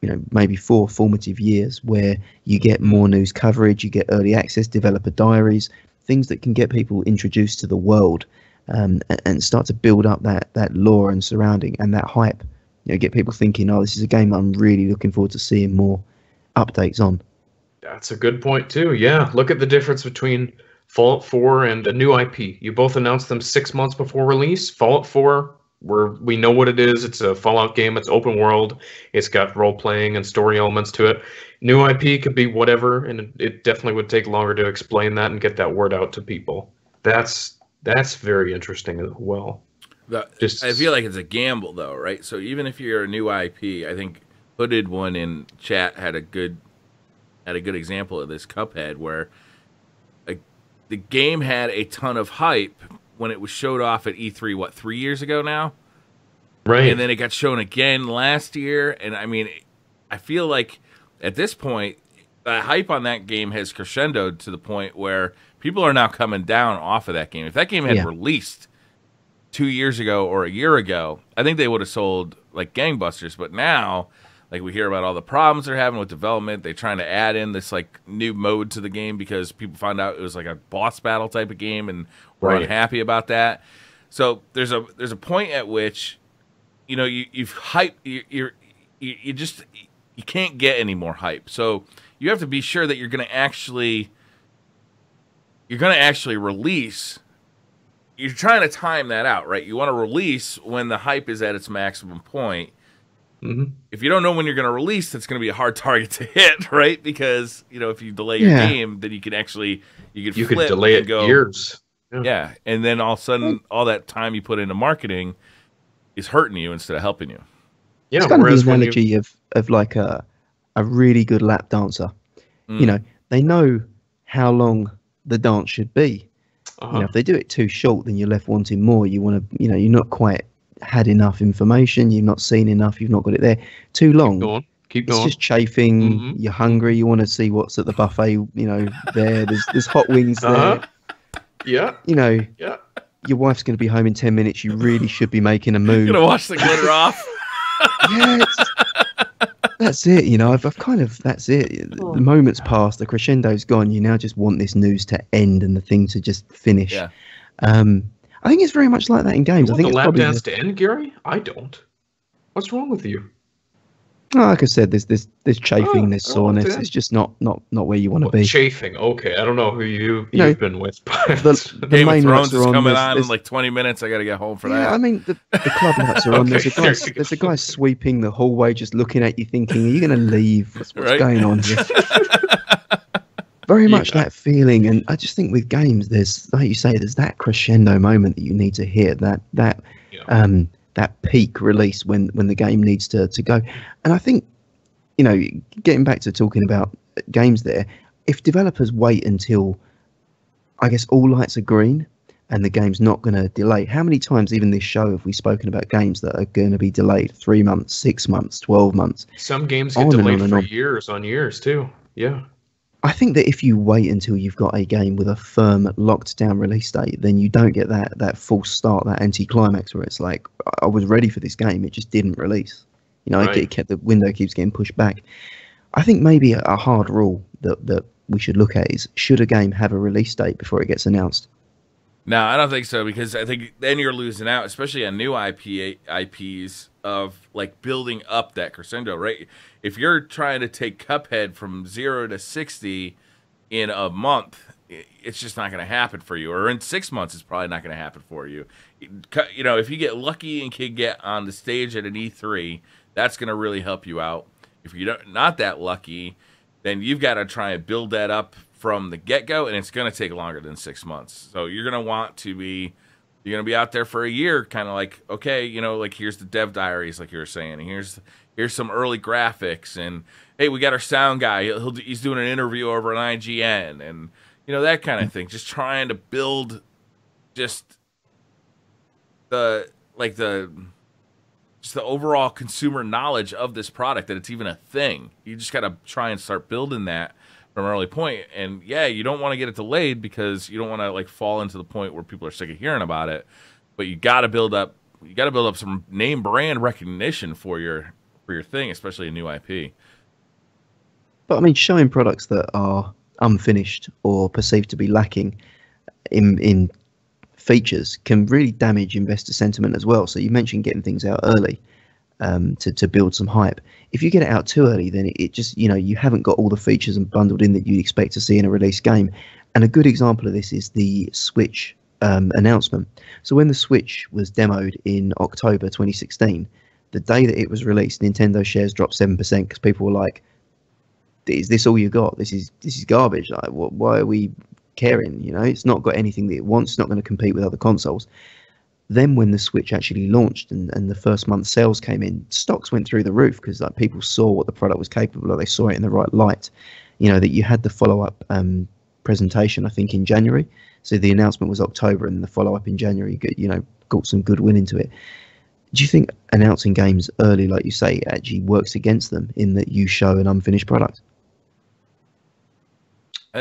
Speaker 3: you know, maybe 4 formative years where you get more news coverage, you get early access, developer diaries, things that can get people introduced to the world, and start to build up that lore and surrounding and that hype. You know, get people thinking, oh, this is a game I'm really looking forward to seeing more updates on.
Speaker 2: That's a good point too. Yeah, look at the difference between Fallout 4 and a new IP. You both announced them 6 months before release. Fallout 4, we know what it is. It's a Fallout game. It's open world. It's got role playing and story elements to it. New IP could be whatever, and it definitely would take longer to explain that and get that word out to people. That's very interesting as well.
Speaker 1: I feel like it's a gamble, though, right? So even if you're a new IP, I think Hooded One in chat had a good example of this, Cuphead, where the game had a ton of hype when it was showed off at E3, what, 3 years ago now?
Speaker 2: Right.
Speaker 1: And then it got shown again last year. And I mean, I feel like at this point, the hype on that game has crescendoed to the point where people are now coming down off of that game. If that game had released 2 years ago or a year ago, I think they would have sold like gangbusters. But now, like, we hear about all the problems they're having with development. They're trying to add in this like new mode to the game because people found out it was like a boss battle type of game, and we're unhappy about that. So there's a point at which, you know, you've hyped, you just can't get any more hype. So you have to be sure that you're going to actually release. You're trying to time that out, right? You want to release when the hype is at its maximum point.
Speaker 2: Mm-hmm.
Speaker 1: If you don't know when you're going to release, that's going to be a hard target to hit, right? Because, you know, if you delay your game, then you can
Speaker 2: delay it years.
Speaker 1: Yeah, and then all of a sudden, all that time you put into marketing is hurting you instead of helping you.
Speaker 2: Yeah,
Speaker 3: it's kind of the analogy of like a really good lap dancer. You know, they know how long the dance should be. You know, if they do it too short, then you're left wanting more. You want to, you know, you're not quite had enough information. You've not seen enough. You've not got it there. Too long.
Speaker 2: Keep going.
Speaker 3: It's just chafing. You're hungry. You want to see what's at the buffet. You know, there's hot wings there.
Speaker 2: Yeah.
Speaker 3: You know.
Speaker 2: Yeah.
Speaker 3: Your wife's going to be home in 10 minutes. You really should be making a move.
Speaker 1: You're going to wash the glitter off.
Speaker 3: Yeah, that's it. You know, I've kind of, that's it. The moment's passed. The crescendo's gone. You now just want this news to end and the thing to just finish.
Speaker 1: Yeah.
Speaker 3: I think it's very much like that in games.
Speaker 2: You
Speaker 3: I think
Speaker 2: want
Speaker 3: it's
Speaker 2: the lap
Speaker 3: probably
Speaker 2: dance to end, Gary? I don't. What's wrong with you?
Speaker 3: like I said, there's chafing, there's soreness. It's just not where you want to be.
Speaker 2: Chafing. Okay, I don't know who you've been with, but
Speaker 3: the
Speaker 1: Game of
Speaker 3: main
Speaker 1: Thrones
Speaker 3: lights are
Speaker 1: is
Speaker 3: on.
Speaker 1: coming on in like 20 minutes. I got to get home for that.
Speaker 3: I mean, the club lights are on.
Speaker 2: Okay,
Speaker 3: There's a guy sweeping the hallway, just looking at you, thinking, "Are you going to leave? What's going on here?" Very much that feeling, and I just think with games, there's, like you say, there's that crescendo moment that you need to hit, that peak release when the game needs to go. And I think, you know, getting back to talking about games there, if developers wait until, I guess, all lights are green and the game's not going to delay, how many times even this show have we spoken about games that are going to be delayed 3 months, 6 months, 12 months?
Speaker 2: Some games get delayed for years on years too. Yeah.
Speaker 3: I think that if you wait until you've got a game with a firm, locked down release date, then you don't get that false start, that anti-climax where it's like, I was ready for this game, it just didn't release. You know, the window keeps getting pushed back. I think maybe a hard rule that we should look at is, should a game have a release date before it gets announced?
Speaker 1: No, I don't think so, because I think then you're losing out, especially on new IPs, of like building up that crescendo, right? If you're trying to take Cuphead from 0 to 60 in a month, it's just not going to happen for you. Or in 6 months, it's probably not going to happen for you. You know, if you get lucky and can get on the stage at an E3, that's going to really help you out. If you're not that lucky, then you've got to try and build that up from the get-go, and it's going to take longer than 6 months. So you're going to want to be You're going to be out there for a year, kind of like, okay, you know, like here's the dev diaries, like you were saying, and here's some early graphics, and hey, we got our sound guy. He's doing an interview over on IGN, and you know, that kind of thing. Just trying to build just the overall consumer knowledge of this product, that it's even a thing. You just got to try and start building that from an early point. And yeah, you don't want to get it delayed because you don't want to like fall into the point where people are sick of hearing about it. But you got to build up some name brand recognition for your thing, especially a new IP.
Speaker 3: But I mean, showing products that are unfinished or perceived to be lacking in features can really damage investor sentiment as well. So you mentioned getting things out early to build some hype. If you get it out too early, then it just, you know, you haven't got all the features and bundled in that you'd expect to see in a release game. And a good example of this is the Switch announcement. So when the Switch was demoed in October 2016, the day that it was released, Nintendo shares dropped 7% because people were like, "Is this all you got? This is garbage. Like, why are we caring? You know, it's not got anything that it wants. It's not going to compete with other consoles." Then when the Switch actually launched and the first month sales came in, stocks went through the roof because like people saw what the product was capable of. They saw it in the right light. You know, that you had the follow-up presentation, I think, in January. So the announcement was October, and the follow-up in January, got some goodwill into it. Do you think announcing games early, like you say, actually works against them in that you show an unfinished product?
Speaker 1: I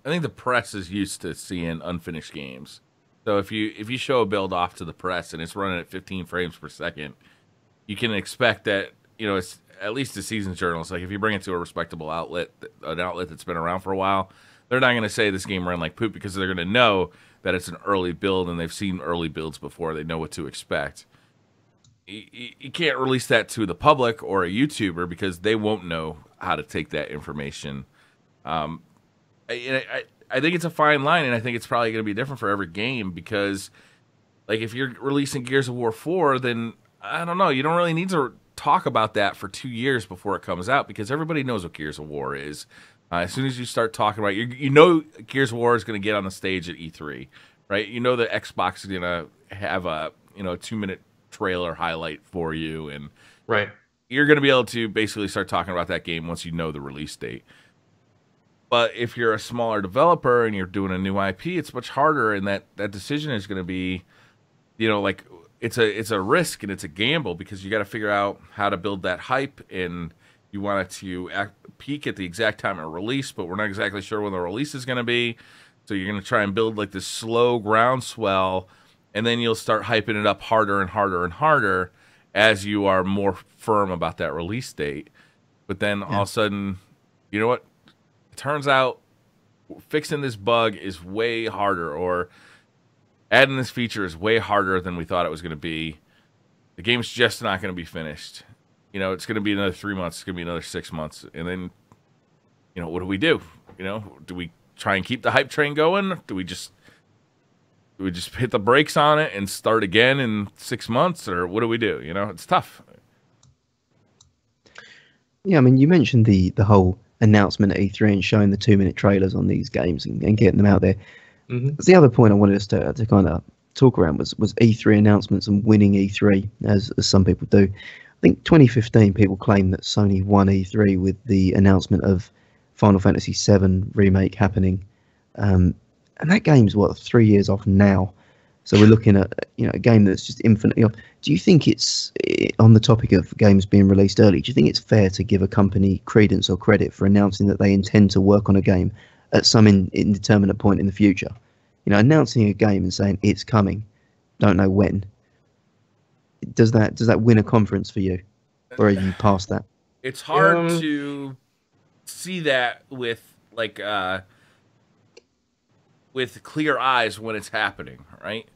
Speaker 1: think the press is used to seeing unfinished games. So if you show a build off to the press and it's running at 15 frames per second, you can expect that, you know, it's at least the season journals. Like if you bring it to a respectable outlet, an outlet that's been around for a while, they're not going to say this game ran like poop because they're going to know that it's an early build and they've seen early builds before. They know what to expect. You can't release that to the public or a YouTuber because they won't know how to take that information. I think it's a fine line, and I think it's probably going to be different for every game because, like, if you're releasing Gears of War 4, then, I don't know, you don't really need to talk about that for 2 years before it comes out because everybody knows what Gears of War is. As soon as you start talking about it, you know Gears of War is going to get on the stage at E3, right? You know that Xbox is going to have a 2-minute trailer highlight for you, and
Speaker 2: right,
Speaker 1: you're going to be able to basically start talking about that game once you know the release date. But if you're a smaller developer and you're doing a new IP, it's much harder, and that decision is going to be, like it's a risk and it's a gamble because you got to figure out how to build that hype, and you want it to peak at the exact time of release, but we're not exactly sure when the release is going to be. So you're going to try and build like this slow groundswell, and then you'll start hyping it up harder and harder and harder as you are more firm about that release date. But then all of a sudden, you know what? Turns out fixing this bug is way harder, or adding this feature is way harder than we thought it was going to be. The game's just not going to be finished. It's going to be another 3 months. It's going to be another 6 months. And then, what do? Do we try and keep the hype train going? Do we just hit the brakes on it and start again in 6 months? Or what do we do? It's tough.
Speaker 3: Yeah, I mean, you mentioned the whole announcement at E3 and showing the 2-minute trailers on these games and getting them out there.
Speaker 2: Mm-hmm.
Speaker 3: The other point I wanted us to kind of talk around was E3 announcements and winning E3, as some people do. I think 2015 people claim that Sony won E3 with the announcement of Final Fantasy VII Remake happening. And that game's, 3 years off now? So we're looking at a game that's just infinitely off. Do you think it's, on the topic of games being released early, do you think it's fair to give a company credence or credit for announcing that they intend to work on a game at some indeterminate point in the future? Announcing a game and saying it's coming, don't know when. Does that win a conference for you, or are you past that?
Speaker 1: It's hard to see that with clear eyes when it's happening, right?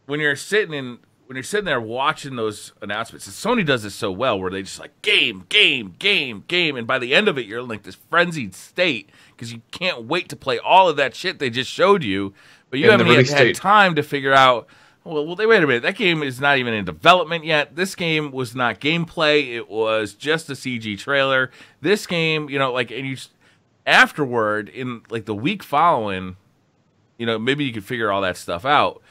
Speaker 1: When you're sitting there watching those announcements, and Sony does this so well, where they just like game, and by the end of it, you're in like this frenzied state because you can't wait to play all of that shit they just showed you, but you haven't even had time to figure out. Well, wait a minute. That game is not even in development yet. This game was not gameplay. It was just a CG trailer. This game, and you afterward, in like the week following, maybe you could figure all that stuff out,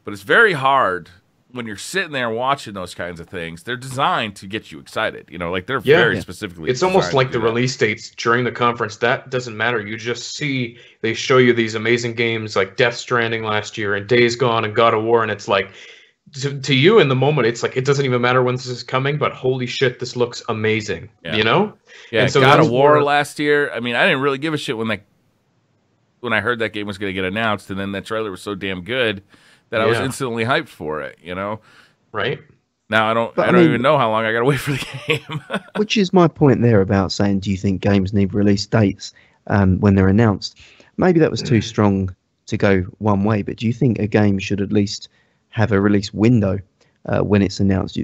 Speaker 1: but it's very hard when you're sitting there watching those kinds of things. They're designed to get you excited, like they're very specifically.
Speaker 2: It's almost like the release dates during the conference. That doesn't matter. You just see they show you these amazing games like Death Stranding last year and Days Gone and God of War, and it's like to you in the moment, it's like it doesn't even matter when this is coming, but holy shit, this looks amazing.
Speaker 1: Yeah,
Speaker 2: And so
Speaker 1: God of War last year. I mean, I didn't really give a shit when I heard that game was going to get announced, and then that trailer was so damn good that I was instantly hyped for it,
Speaker 2: Right.
Speaker 1: Now I don't even know how long I got to wait for the game.
Speaker 3: Which is my point there about saying, do you think games need release dates when they're announced? Maybe that was too strong to go one way, but do you think a game should at least have a release window when it's announced? Do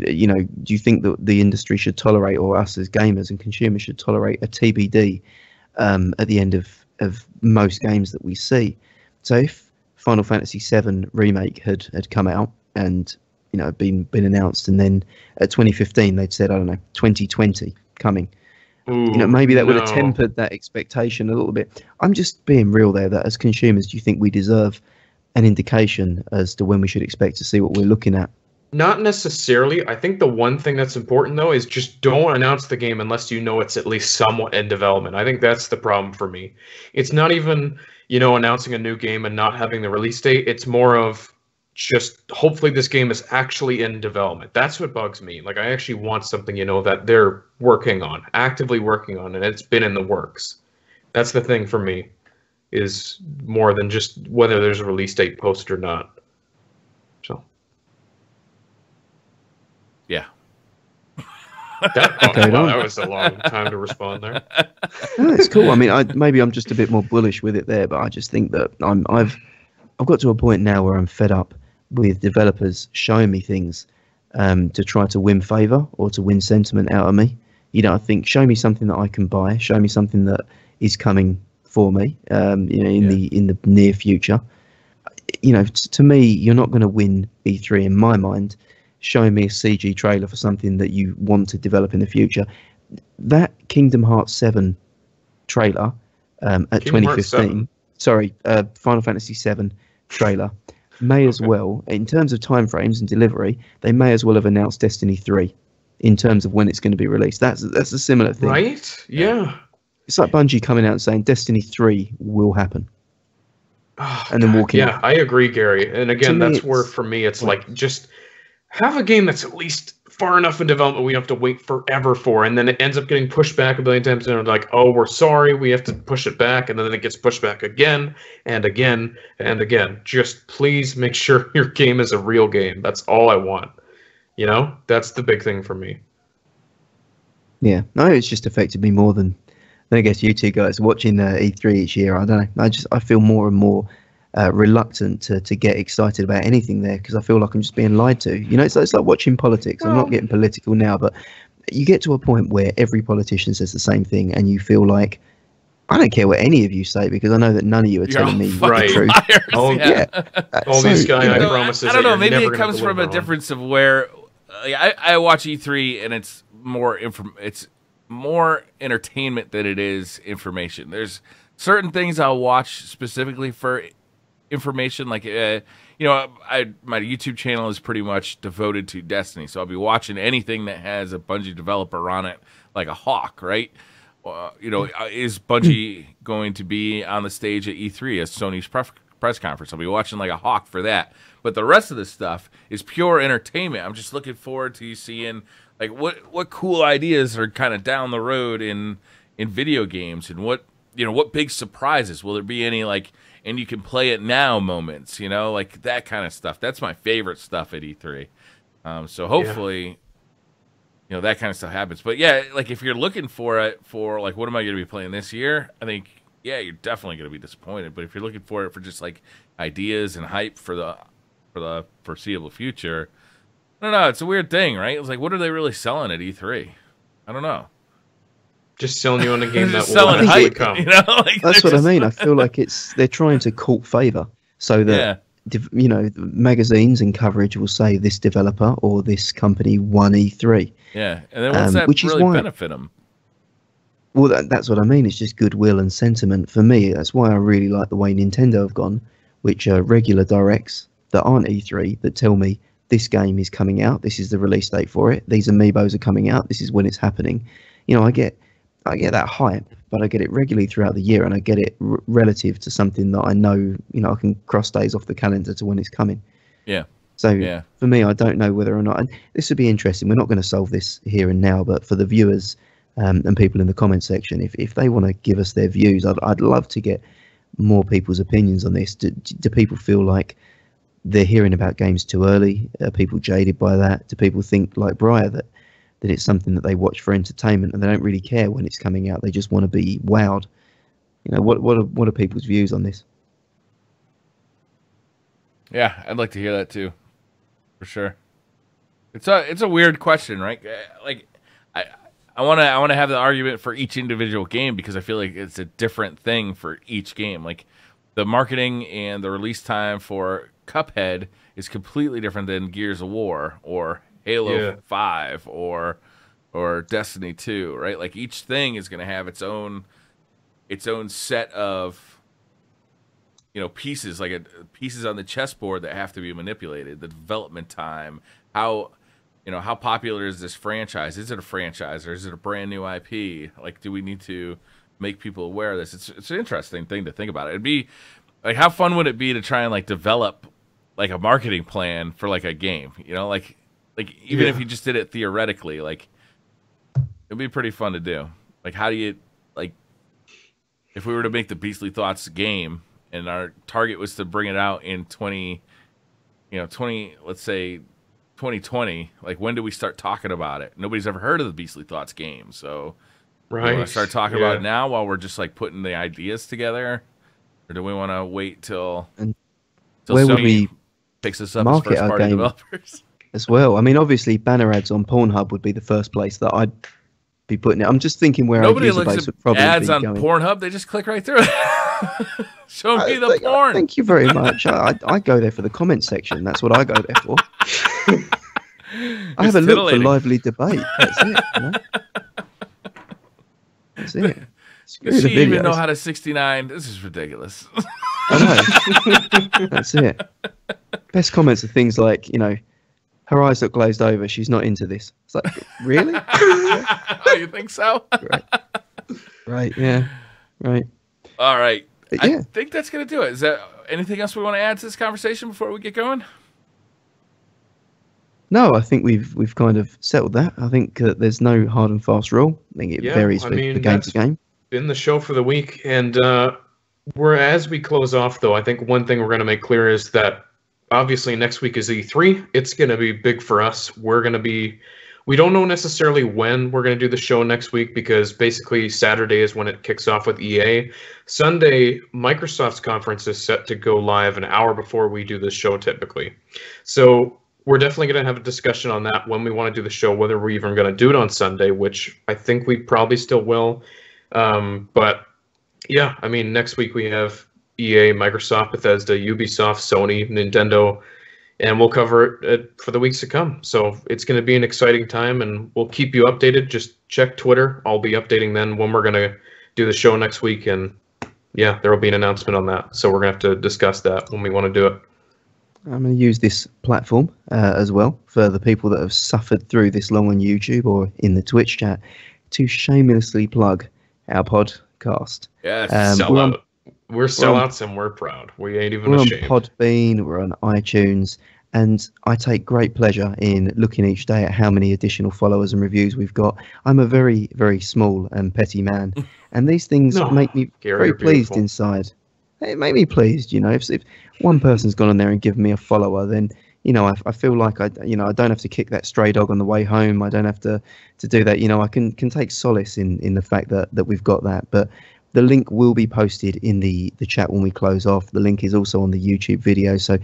Speaker 3: you think that the industry should tolerate, or us as gamers and consumers should tolerate a TBD at the end of most games that we see? So if Final Fantasy VII Remake had come out and been announced, and then at 2015 they'd said, I don't know, 2020 coming.
Speaker 2: Ooh,
Speaker 3: maybe that would have tempered that expectation a little bit. I'm just being real there, that as consumers, do you think we deserve an indication as to when we should expect to see what we're looking at?
Speaker 2: Not necessarily. I think the one thing that's important, though, is just don't announce the game unless you know it's at least somewhat in development. I think that's the problem for me. It's not even, announcing a new game and not having the release date. It's more of just hopefully this game is actually in development. That's what bugs me. Like, I actually want something, that they're actively working on, and it's been in the works. That's the thing for me, is more than just whether there's a release date posted or not. So.
Speaker 1: Yeah.
Speaker 2: That was a long time to respond there.
Speaker 3: No, it's cool. I mean, maybe I'm just a bit more bullish with it there, but I just think that I've got to a point now where I'm fed up with developers showing me things to try to win favor or to win sentiment out of me. I think show me something that I can buy, show me something that is coming for me, in the near future. To me, you're not going to win E3 in my mind showing me a CG trailer for something that you want to develop in the future. That Kingdom Hearts 7 trailer at 2015, Final Fantasy 7 trailer, may as well, in terms of timeframes and delivery, they may as well have announced Destiny 3 in terms of when it's going to be released. That's a similar thing.
Speaker 2: Right? Yeah.
Speaker 3: It's like Bungie coming out and saying Destiny 3 will happen. And then walking
Speaker 2: Yeah, I agree, Gary. And again, that's where, for me, it's like, just have a game that's at least far enough in development we have to wait forever for, and then it ends up getting pushed back a billion times, and like, oh, we're sorry, we have to push it back, and then it gets pushed back again and again and again. Just please make sure your game is a real game. That's all I want. That's the big thing for me.
Speaker 3: Yeah, no, it's just affected me more than I guess you two guys watching E3 each year. I don't know. I feel more and more reluctant to get excited about anything there, because I feel like I'm just being lied to. It's like watching politics. I'm not getting political now, but you get to a point where every politician says the same thing, and you feel like, I don't care what any of you say, because I know that none of you are telling me the truth.
Speaker 1: Liars,
Speaker 2: all these guys, I promise.
Speaker 1: I don't know. Maybe it comes from a difference of where I watch E3, and it's more entertainment than it is information. There's certain things I'll watch specifically for information, like my YouTube channel is pretty much devoted to Destiny, so I'll be watching anything that has a Bungie developer on it, like a Hawk, right? Is Bungie going to be on the stage at E3 as Sony's press conference? I'll be watching like a Hawk for that. But the rest of the stuff is pure entertainment. I'm just looking forward to seeing like what cool ideas are kind of down the road in video games, and what big surprises will there be, any like, and you can play it now moments, like that kind of stuff. That's my favorite stuff at E3. So hopefully, that kind of stuff happens. But yeah, like if you're looking for it for like, what am I going to be playing this year? I think, yeah, you're definitely going to be disappointed. But if you're looking for it for just like ideas and hype for the foreseeable future, I don't know. It's a weird thing, right? It's like, what are they really selling at E3? I don't know.
Speaker 2: Just selling you on a game that
Speaker 1: will hype, come.
Speaker 3: That's what I mean. I feel like they're trying to court favor, so that magazines and coverage will say this developer or this company won E3.
Speaker 1: Yeah, and then what's that really benefit them?
Speaker 3: Well, that's what I mean. It's just goodwill and sentiment for me. That's why I really like the way Nintendo have gone which are regular directs that aren't E3 that tell me this game is coming out, this is the release date for it, these amiibos are coming out, this is when it's happening. You know, I get that hype, but I get it regularly throughout the year, and I get it relative to something that I know, you know, I can cross days off the calendar to when it's coming.
Speaker 1: Yeah.
Speaker 3: So for me, I don't know whether or not, and this would be interesting. We're not going to solve this here and now, but for the viewers and people in the comment section, if they want to give us their views, I'd love to get more people's opinions on this. Do people feel like they're hearing about games too early? Are people jaded by that? Do people think, like Briar, that it's something that they watch for entertainment and they don't really care when it's coming out? They just want to be wowed. You know, what are people's views on this?
Speaker 1: Yeah, I'd like to hear that too, for sure. It's a weird question, right? Like, I want to have the argument for each individual game because I feel like it's a different thing for each game. Like, the marketing and the release time for Cuphead is completely different than Gears of War or Halo 5 or Destiny 2, right? Like, each thing is going to have its own set of, you know, pieces, like pieces on the chessboard that have to be manipulated. The development time, how popular is this franchise? Is it a franchise or is it a brand new IP? Like, do we need to make people aware of this? It's an interesting thing to think about. It'd be like, how fun would it be to try and like develop like a marketing plan for like a game? You know, like even if you just did it theoretically, like, it'd be pretty fun to do. Like, how do you, like, if we were to make the Beastly Thoughts game and our target was to bring it out in 2020, like, when do we start talking about it? Nobody's ever heard of the Beastly Thoughts game, so do we want to start talking about it now while we're just like putting the ideas together, or do we want to wait till
Speaker 3: where would
Speaker 1: Sony
Speaker 3: we
Speaker 1: picks us up as first party developers
Speaker 3: as well? I mean, obviously banner ads on Pornhub would be the first place that I'd be putting it. I'm just thinking where
Speaker 1: nobody
Speaker 3: our user
Speaker 1: looks
Speaker 3: base
Speaker 1: at
Speaker 3: would probably
Speaker 1: ads
Speaker 3: be
Speaker 1: on
Speaker 3: going.
Speaker 1: Pornhub. They just click right through it. Show me the porn.
Speaker 3: Thank you very much. I go there for the comment section. That's what I go there for. I have a look for lively debate. That's it. You know? That's it.
Speaker 1: Does she even know how to 69? This is ridiculous.
Speaker 3: I know. That's it. Best comments are things like, you know, her eyes look glazed over. She's not into this. It's like, really?
Speaker 1: Oh, you think so?
Speaker 3: Right. Yeah. Right.
Speaker 1: All right.
Speaker 3: Yeah.
Speaker 1: I think that's going to do it. Is there anything else we want to add to this conversation before we get going?
Speaker 3: No, I think we've kind of settled that. I think there's no hard and fast rule. I think it varies from game to game.
Speaker 2: Been the show for the week, and as we close off, though, I think one thing we're going to make clear is that obviously next week is E3. It's going to be big for us. We don't know necessarily when we're going to do the show next week, because basically Saturday is when it kicks off with EA. Sunday, Microsoft's conference is set to go live an hour before we do this show typically. So we're definitely going to have a discussion on that when we want to do the show, whether we're even going to do it on Sunday, which I think we probably still will. But yeah, I mean, next week we have EA, Microsoft, Bethesda, Ubisoft, Sony, Nintendo, and we'll cover it for the weeks to come. So it's going to be an exciting time, and we'll keep you updated. Just check Twitter. I'll be updating then when we're going to do the show next week, and yeah, there will be an announcement on that. So we're going to have to discuss that when we want to do it.
Speaker 3: I'm going to use this platform as well for the people that have suffered through this long on YouTube or in the Twitch chat to shamelessly plug our podcast.
Speaker 2: Yeah, we're sellouts and we're proud. We ain't even ashamed.
Speaker 3: We're on Podbean, we're on iTunes, and I take great pleasure in looking each day at how many additional followers and reviews we've got. I'm a very, very small and petty man, and these things make me very pleased inside. It made me pleased, you know. If one person's gone on there and given me a follower, then, you know, I feel like I don't have to kick that stray dog on the way home. I don't have to do that. You know, I can take solace in the fact that we've got that. But the link will be posted in the chat when we close off. The link is also on the YouTube video. So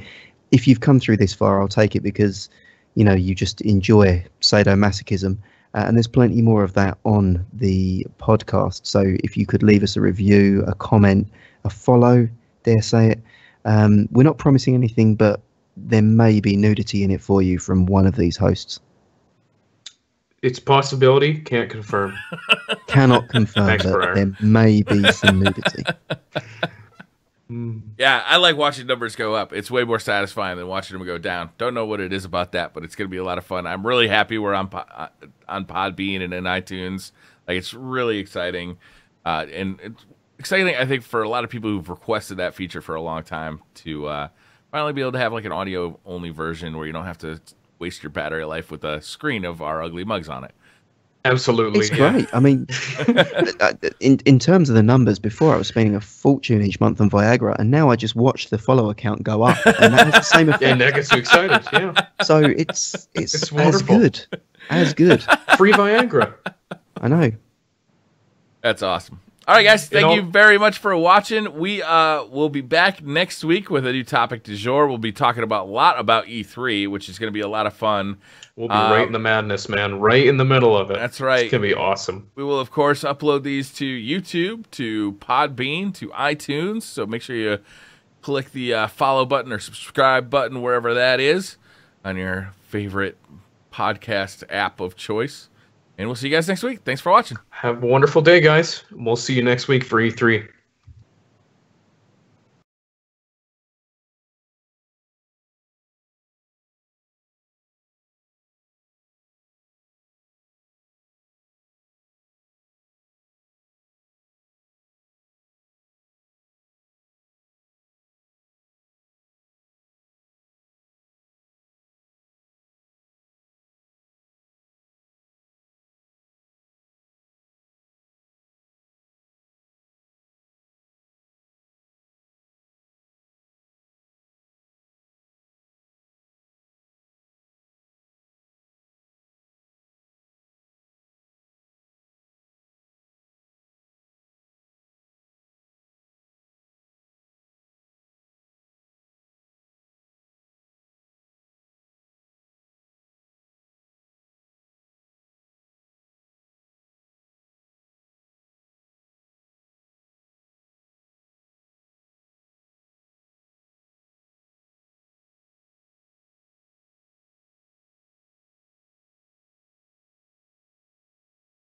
Speaker 3: if you've come through this far, I'll take it because, you know, you just enjoy sadomasochism. And there's plenty more of that on the podcast. So if you could leave us a review, a comment, a follow, dare say it. We're not promising anything, but there may be nudity in it for you from one of these hosts.
Speaker 2: It's a possibility. Can't confirm.
Speaker 3: Cannot confirm. Thanks, that there may be some nudity.
Speaker 1: Yeah, I like watching numbers go up. It's way more satisfying than watching them go down. Don't know what it is about that, but it's going to be a lot of fun. I'm really happy we're on Podbean and in iTunes. Like, it's really exciting. And it's exciting, I think, for a lot of people who've requested that feature for a long time to finally be able to have like an audio-only version where you don't have to waste your battery life with a screen of our ugly mugs on it.
Speaker 2: Absolutely.
Speaker 3: It's great. I mean, in terms of the numbers, before I was spending a fortune each month on Viagra, and now I just watch the follower count go up, and that has the same effect.
Speaker 2: Yeah, and that gets you excited. Yeah.
Speaker 3: So it's as
Speaker 2: wonderful.
Speaker 3: good, as good.
Speaker 2: Free Viagra.
Speaker 3: I know.
Speaker 1: That's awesome. All right, guys, thank you very much for watching. We will be back next week with a new topic du jour. We'll be talking a lot about E3, which is going to be a lot of fun.
Speaker 2: We'll be right in the madness, man. Right in the middle of it.
Speaker 1: That's right.
Speaker 2: It's going to be awesome.
Speaker 1: We will, of course, upload these to YouTube, to Podbean, to iTunes. So make sure you click the follow button or subscribe button, wherever that is, on your favorite podcast app of choice. And we'll see you guys next week. Thanks for watching.
Speaker 2: Have a wonderful day, guys. We'll see you next week for E3.